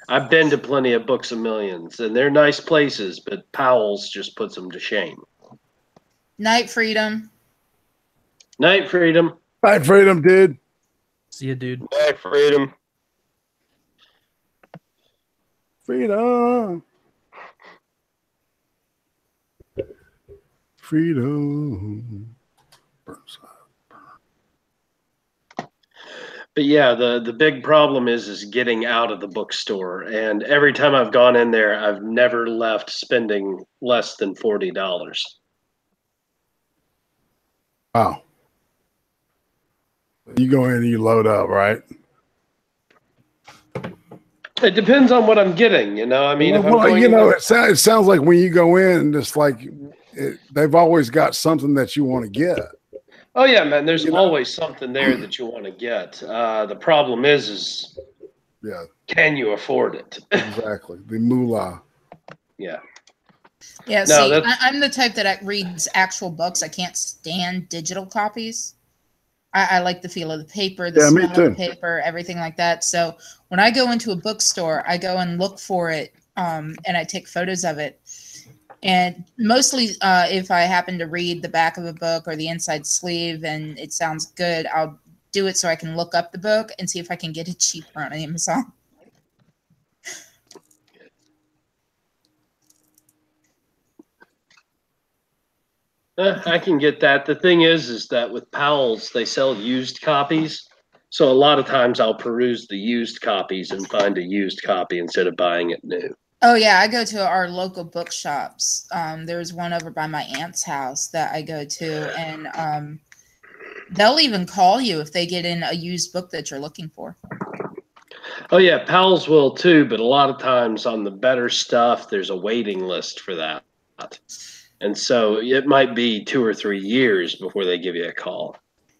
I've been to plenty of Books A Millions, and they're nice places, but Powell's just puts them to shame. Night, Freedom. Night, Freedom. Night, Freedom, dude. See ya, dude. Night, Freedom. Freedom. Freedom. But yeah, the big problem is getting out of the bookstore. And every time I've gone in there, I've never left spending less than $40. Wow. You go in and you load up, right? It depends on what I'm getting, I mean, if I'm going it sounds like when you go in, it's like they've always got something that you want to get. Oh yeah, man. There's always something there that you want to get. The problem is can you afford it? Exactly. The moolah. Yeah. Yeah. No, see, I'm the type that reads actual books. I can't stand digital copies. I like the feel of the paper, the smell of the paper, everything like that. So when I go into a bookstore, I go and look for it, and I take photos of it. And mostly if I happen to read the back of a book or the inside sleeve and it sounds good, I'll do it so I can look up the book and see if I can get it cheaper on Amazon. I can get that. The thing is that with Powell's, they sell used copies. So a lot of times I'll peruse the used copies and find a used copy instead of buying it new. Oh, yeah. I go to our local bookshops. There's one over by my aunt's house that I go to, and they'll even call you if they get in a used book that you're looking for. Oh, yeah. Powell's will too, but a lot of times on the better stuff, there's a waiting list for that. And so it might be 2 or 3 years before they give you a call.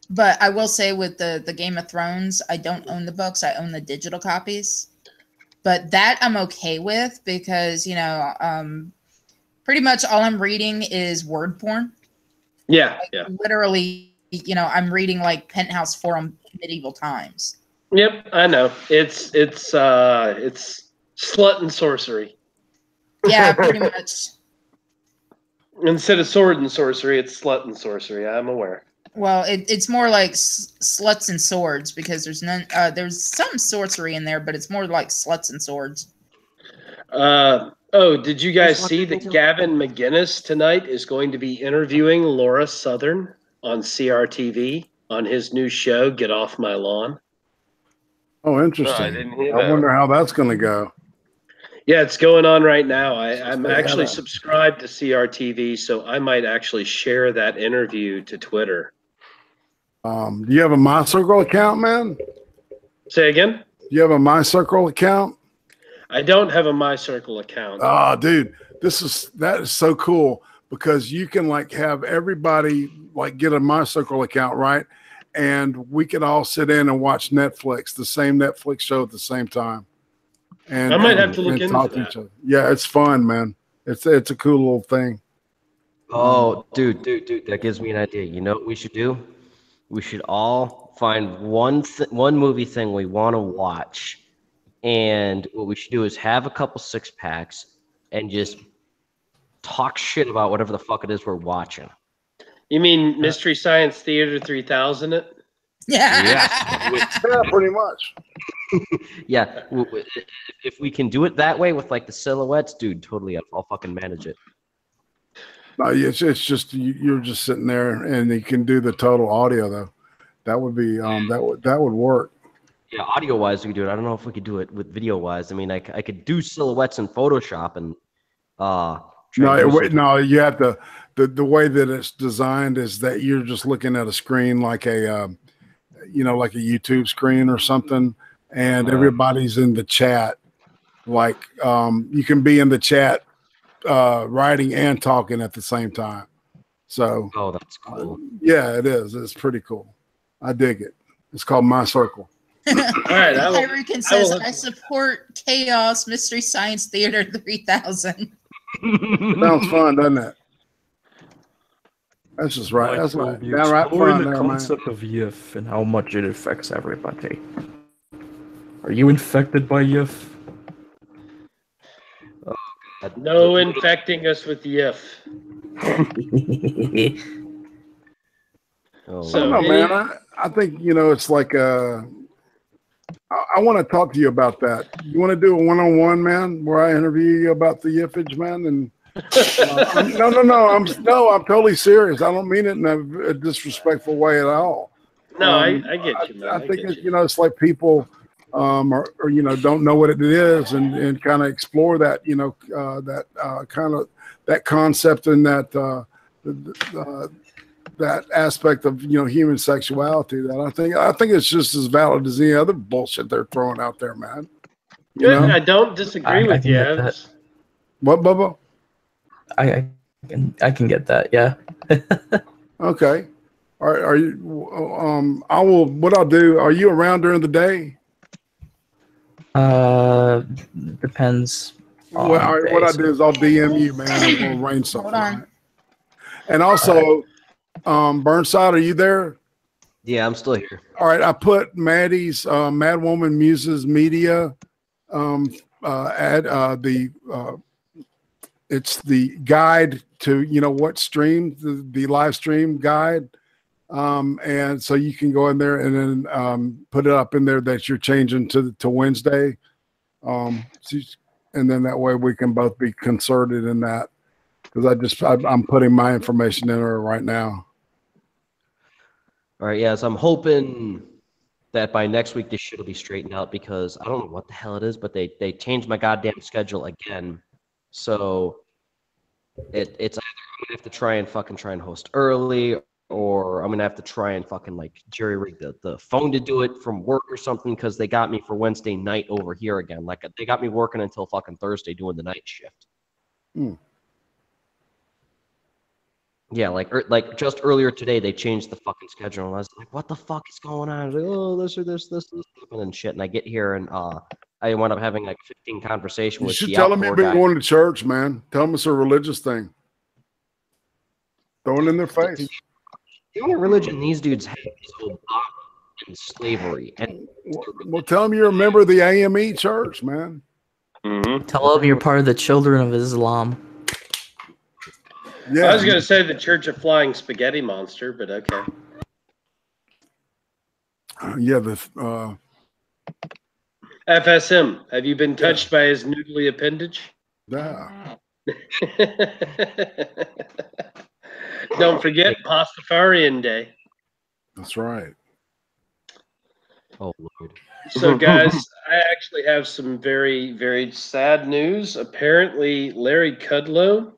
But I will say with the Game of Thrones, I don't own the books. I own the digital copies. But that I'm okay with because, pretty much all I'm reading is word porn. Yeah, Literally, I'm reading like Penthouse Forum medieval times. Yep, I know. It's slut and sorcery. Yeah, pretty much. Instead of sword and sorcery, it's slut and sorcery. I'm aware. Well, it's more like sluts and swords because there's none. There's some sorcery in there, but it's more like sluts and swords. Did you guys see that Gavin McGinnis tonight is going to be interviewing Laura Southern on CRTV on his new show, Get Off My Lawn? Oh, interesting. No, I didn't hear that. I wonder how that's going to go. Yeah, it's going on right now. I'm actually subscribed to CRTV, so I might actually share that interview to Twitter. Do you have a My Circle account, man? Say again? you have a MyCircle account? I don't have a MyCircle account. Oh, dude, that is so cool because you can like have everybody like get a MyCircle account, right? And we can all sit in and watch Netflix, the same Netflix show at the same time. And I might have to look into talk to each other. Yeah, it's fun, man. It's a cool little thing. Oh, dude, that gives me an idea. You know what we should do? We should all find one movie thing we want to watch, and what we should do is have a couple 6-packs and just talk shit about whatever the fuck it is we're watching. You mean Mystery Science Theater 3000 it? Yeah. Yeah, pretty much. Yeah, if we can do it that way with like the silhouettes, dude, totally, I'll fucking manage it. No, it's just you're just sitting there, and you can do the total audio though. That would be that would work. Yeah, audio wise we could do it. I don't know if we could do it with video wise. I mean, I could do silhouettes in Photoshop and no, you have to. The way that it's designed is that you're just looking at a screen like a like a YouTube screen or something, and everybody's in the chat. Like you can be in the chat writing and talking at the same time. So that's cool. Yeah, it is. It's pretty cool. I dig it. It's called MyCircle. All right. Tyreek says, I support Chaos Mystery Science Theater 3000. Sounds fun, doesn't it? That's just right. That's right. Right fun the there, concept of YIF and how much it affects everybody. Are you infected by YIF? No infecting us with YIF. I don't know, man. I think it's like I want to talk to you about that. You want to do a one-on-one, man, where I interview you about the yiffage, man? And no, I'm totally serious. I don't mean it in a disrespectful way at all. No, I get you, man. I think it's like people or don't know what it is and kind of explore that kind of that concept and that that aspect of human sexuality. That I think it's just as valid as any other bullshit they're throwing out there, man. I don't disagree with you. What, Bubba? I can get that. Yeah. Okay. Are you? I will. What I'll do? Are you around during the day? Depends. What I do is I'll DM you, man, and we'll arrange something. Right? And also, Burnside, are you there? Yeah, I'm still here. All right, I put Maddie's Madwoman Muses Media it's the guide to what stream, the live stream guide. And so you can go in there and then put it up in there that you're changing to Wednesday. And then that way we can both be concerted in that, because I'm putting my information in there right now. All right, yes, I'm hoping that by next week this shit will be straightened out, because I don't know what the hell it is, but they changed my goddamn schedule again. So it's either I'm gonna have to try and host early, or I'm gonna have to try and fucking like jerry rig the phone to do it from work or something, because they got me for Wednesday night over here again. Like they got me working until fucking Thursday doing the night shift. Yeah, like just earlier today they changed the fucking schedule, and I was like, what the fuck is going on? I was like, oh, this happened and shit. And I get here and I wound up having like 15 conversations with the tell them you've been going to church, man. Tell them it's a religious thing. Throw it in their face. The only religion these dudes have is Obama and slavery. And well, tell them you're a member of the AME church, man. Mm-hmm. Tell them you're part of the Children of Islam. Yeah, I was going to say the Church of Flying Spaghetti Monster, but okay. Yeah, FSM. Have you been touched by his noodly appendage? Yeah. Don't forget Pastafarian Day. That's right. Oh, Lord. So, guys, I actually have some very, very sad news. Apparently, Larry Kudlow,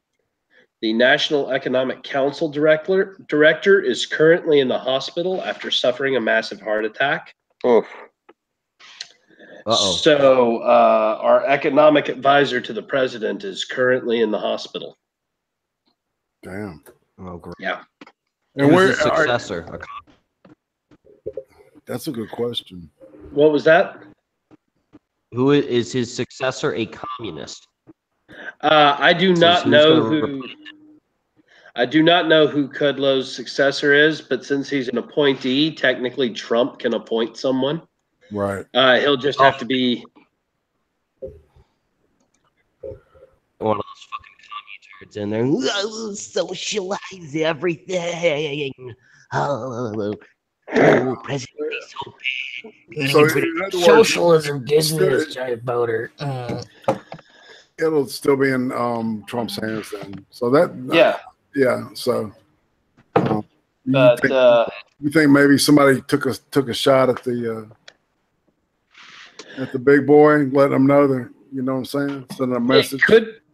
the National Economic Council director, is currently in the hospital after suffering a massive heart attack. Oof. So our economic advisor to the president is currently in the hospital. Damn. Oh, great. Yeah. And where's his successor? That's a good question. What was that? Who is his successor? A communist? I do not know who. I do not know who Kudlow's successor is, but since he's an appointee, technically Trump can appoint someone. Right. He'll just have to be one of those fucking communards in there. Socialize everything. Oh, President is so big. So socialism gives me this giant boner. It'll still be in Trump's hands then. So that yeah. So you think maybe somebody took a shot at the big boy, let them know that, you know what I'm saying? Send a message.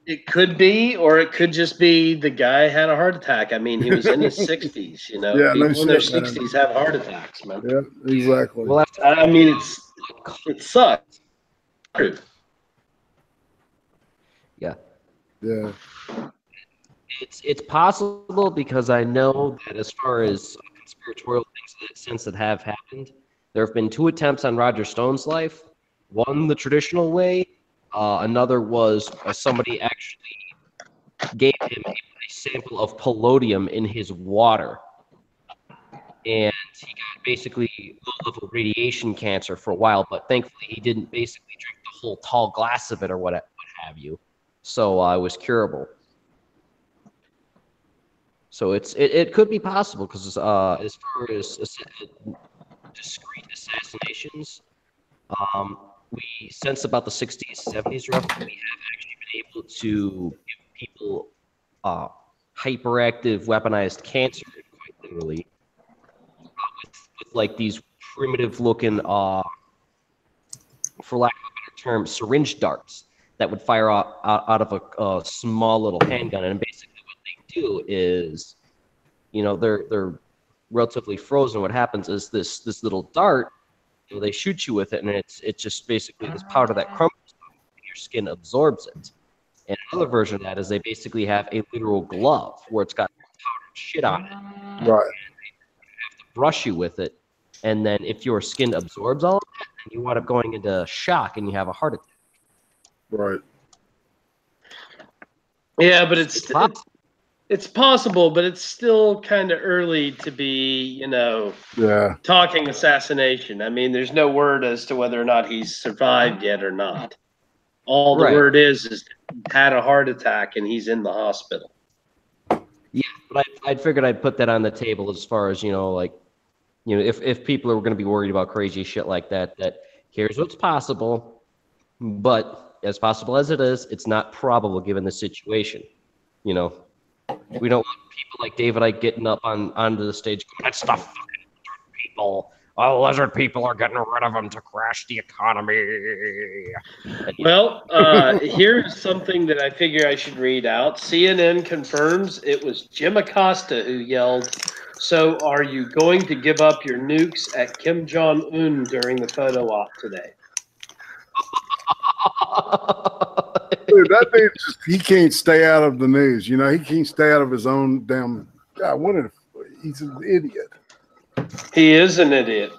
It could be, or it could just be the guy had a heart attack. I mean, he was in his 60s, you know. Yeah, people in their 60s have heart attacks, man. Yeah, exactly. Well, I mean, it sucks. Yeah. Yeah. It's possible because I know that as far as conspiratorial things in that sense that have happened, there have been 2 attempts on Roger Stone's life. One the traditional way. Another was somebody actually gave him a sample of polonium in his water. And he got basically low-level radiation cancer for a while, but thankfully he didn't basically drink the whole tall glass of it or what have you. So it was curable. So it could be possible because as far as discrete assassinations, we since about the 60s, 70s roughly, we have actually been able to give people hyperactive weaponized cancer, quite literally, with like these primitive looking, for lack of a better term, syringe darts that would fire out of a small little handgun. And basically what they do is, you know, they're relatively frozen. What happens is this little dart, you know, they shoot you with it, and it's just basically this powder that crumbles and your skin absorbs it. And another version of that is they basically have a literal glove where it's got powdered shit on it. Right. And they have to brush you with it, and then if your skin absorbs all of that, then you wind up going into shock and you have a heart attack. Right. Yeah, but it's possible, but it's still kind of early to be, you know, talking assassination. I mean, there's no word as to whether or not he's survived yet or not. All the word is he had a heart attack and he's in the hospital. Yeah, but I figured I'd put that on the table as far as, you know, like, you know, if people are going to be worried about crazy shit like that, that here's what's possible, but as possible as it is, it's not probable given the situation, you know. We don't want people like David Icke getting up onto the stage going, that's the fucking lizard people. Oh, lizard people are getting rid of them to crash the economy. Well, here's something that I figure I should read out. CNN confirms it was Jim Acosta who yelled, "So are you going to give up your nukes at Kim Jong-un during the photo op today?" Dude, that dude he can't stay out of the news. You know, he can't stay out of his own damn. God, he's an idiot. He is an idiot.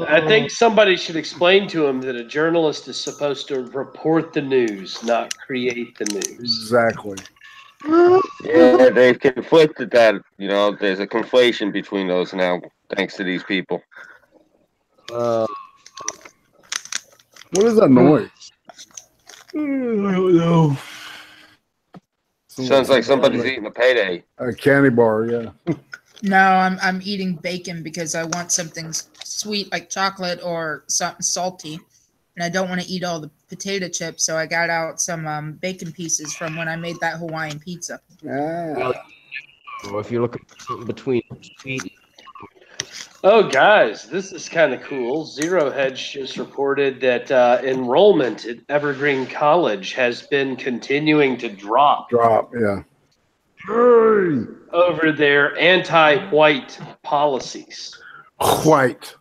I think somebody should explain to him that a journalist is supposed to report the news, not create the news. Exactly. Yeah, they've conflicted that. You know, there's a conflation between those now, thanks to these people. What is that noise? I don't know. Sounds like somebody's eating a payday. A candy bar, yeah. No, I'm eating bacon because I want something sweet like chocolate or something salty, and I don't want to eat all the potato chips. So I got out some bacon pieces from when I made that Hawaiian pizza. Well, if you're looking for something between sweet. Oh, guys, this is kind of cool. Zero Hedge just reported that enrollment at Evergreen College has been continuing to drop. Yeah. Over their anti-white policies. White.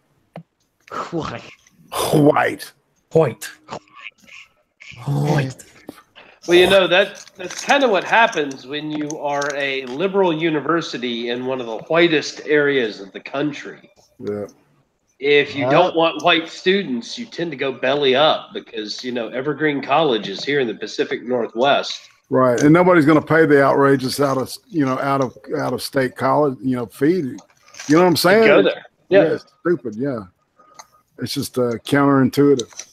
White. Well, you know, that's kind of what happens when you are a liberal university in one of the whitest areas of the country. Yeah. If you don't want white students, you tend to go belly up because, you know, Evergreen College is here in the Pacific Northwest. Right. And nobody's going to pay the outrageous out of state college, fee. You know what I'm saying? Go there. Yeah. It's stupid. Yeah. It's just counterintuitive.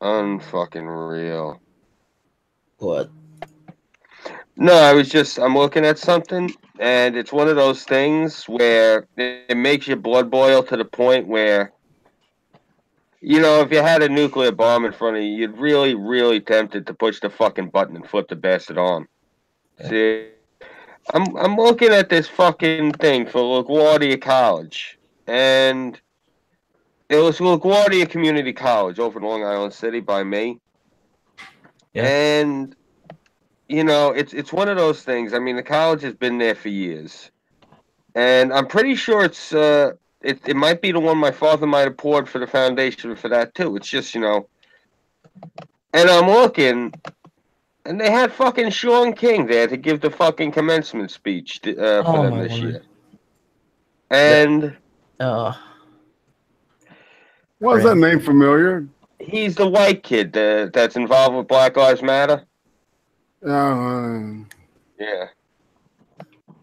Unfucking real. What? No, I'm looking at something, and it's one of those things where it makes your blood boil to the point where, if you had a nuclear bomb in front of you, you'd really, really tempted to push the fucking button and flip the bastard on. Yeah. See, I'm looking at this fucking thing for LaGuardia College, and it was LaGuardia Community College over in Long Island City by me. Yeah. And, it's one of those things. I mean, the college has been there for years. And I'm pretty sure it might be the one my father might have poured for the foundation for that, too. It's just, and I'm looking, and they had fucking Sean King there to give the fucking commencement speech for them this year. And... Why is that name familiar? He's the white kid that's involved with Black Lives Matter. Yeah.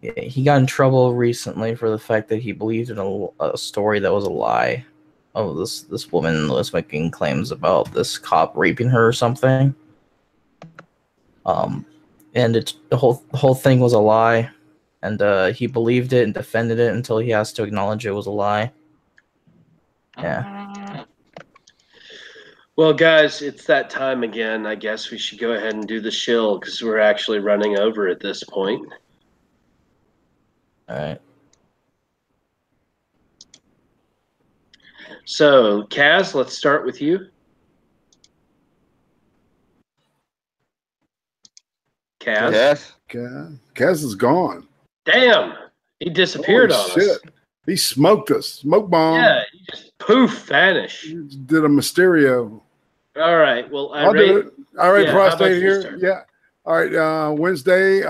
Yeah, he got in trouble recently for the fact that he believed in a story that was a lie. Oh, this woman was making claims about this cop raping her or something. And the whole thing was a lie, and he believed it and defended it until he has to acknowledge it was a lie. Yeah. Well, guys, it's that time again. I guess we should go ahead and do the shill because we're actually running over at this point. All right. So, Kaz, let's start with you. Kaz? Kaz is gone. Damn! He disappeared on us. He smoked us. Smoke bomb. Yeah, he just poof, vanished. He did a Mysterio. All right. Well, I'll do it. All right, prostate here. Start? Yeah. All right. Wednesday,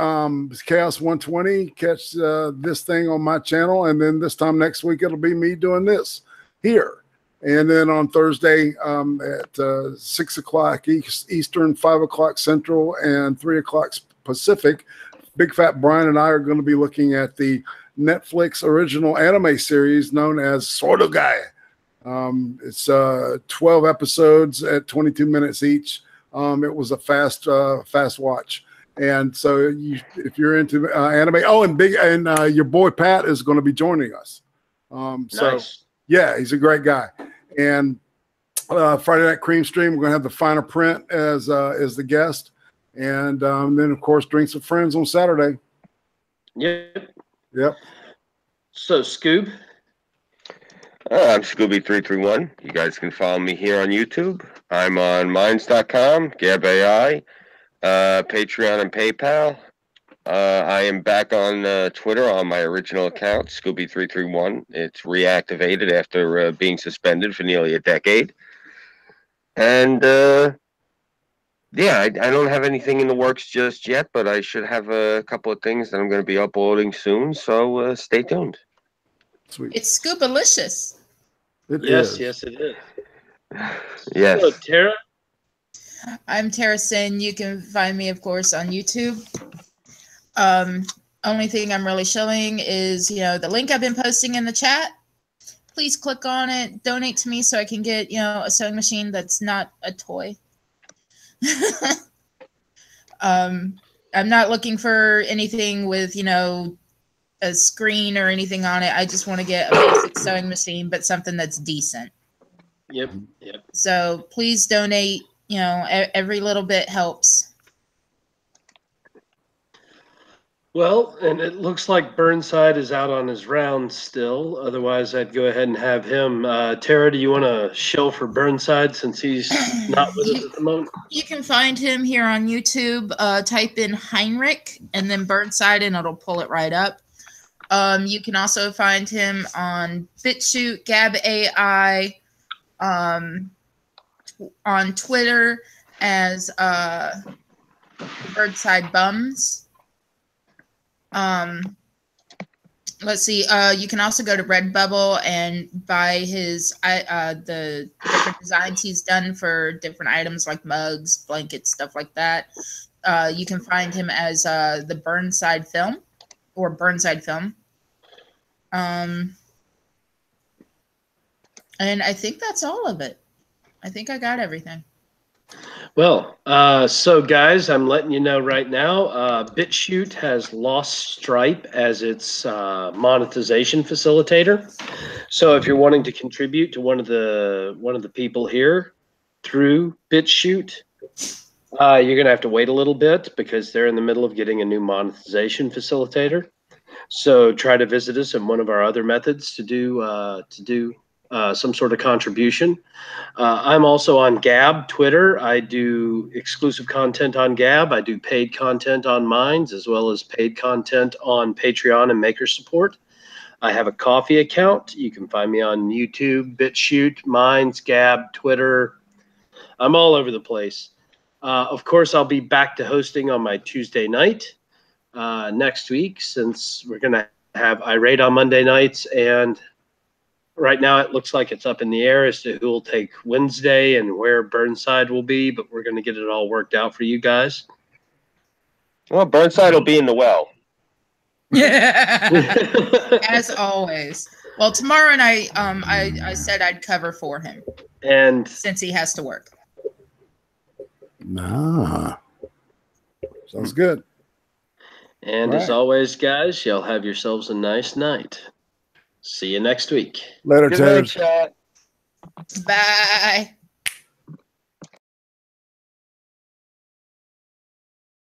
Chaos 120. Catch this thing on my channel, and then this time next week it'll be me doing this here. And then on Thursday at 6 o'clock Eastern, 5 o'clock Central, and 3 o'clock Pacific, Big Fat Brian and I are going to be looking at the Netflix original anime series known as Sordo Guy. It's 12 episodes at 22 minutes each. It was a fast watch. And so if you're into anime, and your boy Pat is going to be joining us. Nice. Yeah, he's a great guy. And Friday Night Cream Stream, we're going to have the Finer Print as the guest. And then, of course, Drinks with Friends on Saturday. Yep. So, Scoob? I'm Scooby331. You guys can follow me here on YouTube. I'm on Minds.com, Gab.ai, Patreon, and PayPal. I am back on Twitter on my original account, Scooby331. It's reactivated after being suspended for nearly a decade. And, yeah, I don't have anything in the works just yet, but I should have a couple of things that I'm going to be uploading soon, so stay tuned. Sweet. It's Scoobalicious. Yes, it is. Yes. So, Tara? I'm Tyra Synn. You can find me, of course, on YouTube. Only thing I'm really showing is, the link I've been posting in the chat. Please click on it. Donate to me so I can get, a sewing machine that's not a toy. I'm not looking for anything with, a screen or anything on it. I just want to get a basic sewing machine, but something that's decent. Yep. So please donate. Every little bit helps. Well, and it looks like Burnside is out on his rounds still. Otherwise, I'd go ahead and have him. Tara, do you want to show for Burnside since he's not with us at the moment? You can find him here on YouTube. Type in Heinrich and then Burnside, and it'll pull it right up. You can also find him on BitChute, Gab.ai, on Twitter as Burnside Bums. Let's see. You can also go to Redbubble and buy his the different designs he's done for different items like mugs, blankets, stuff like that. You can find him as the Burnside Film or Burnside Film. And I think that's all of it. I think I got everything. Well, so guys, I'm letting you know right now, BitChute has lost Stripe as its monetization facilitator. So if you're wanting to contribute to one of the people here through BitChute, you're gonna have to wait a little bit because they're in the middle of getting a new monetization facilitator. So try to visit us in one of our other methods to do some sort of contribution. I'm also on Gab, Twitter. I do exclusive content on Gab. I do paid content on Minds, as well as paid content on Patreon and MakerSupport. I have a coffee account. You can find me on YouTube, BitChute, Minds, Gab, Twitter. I'm all over the place. Of course, I'll be back to hosting on my Tuesday night next week, since we're going to have Irate on Monday nights, and right now it looks like it's up in the air as to who will take Wednesday and where Burnside will be, but we're going to get it all worked out for you guys. Well, Burnside will be in the well. Yeah. As always. Well, tomorrow night, I said I'd cover for him. And since he has to work. Nah. Sounds good. And as always, guys, y'all have yourselves a nice night. See you next week. Later, Good night, chat. Bye.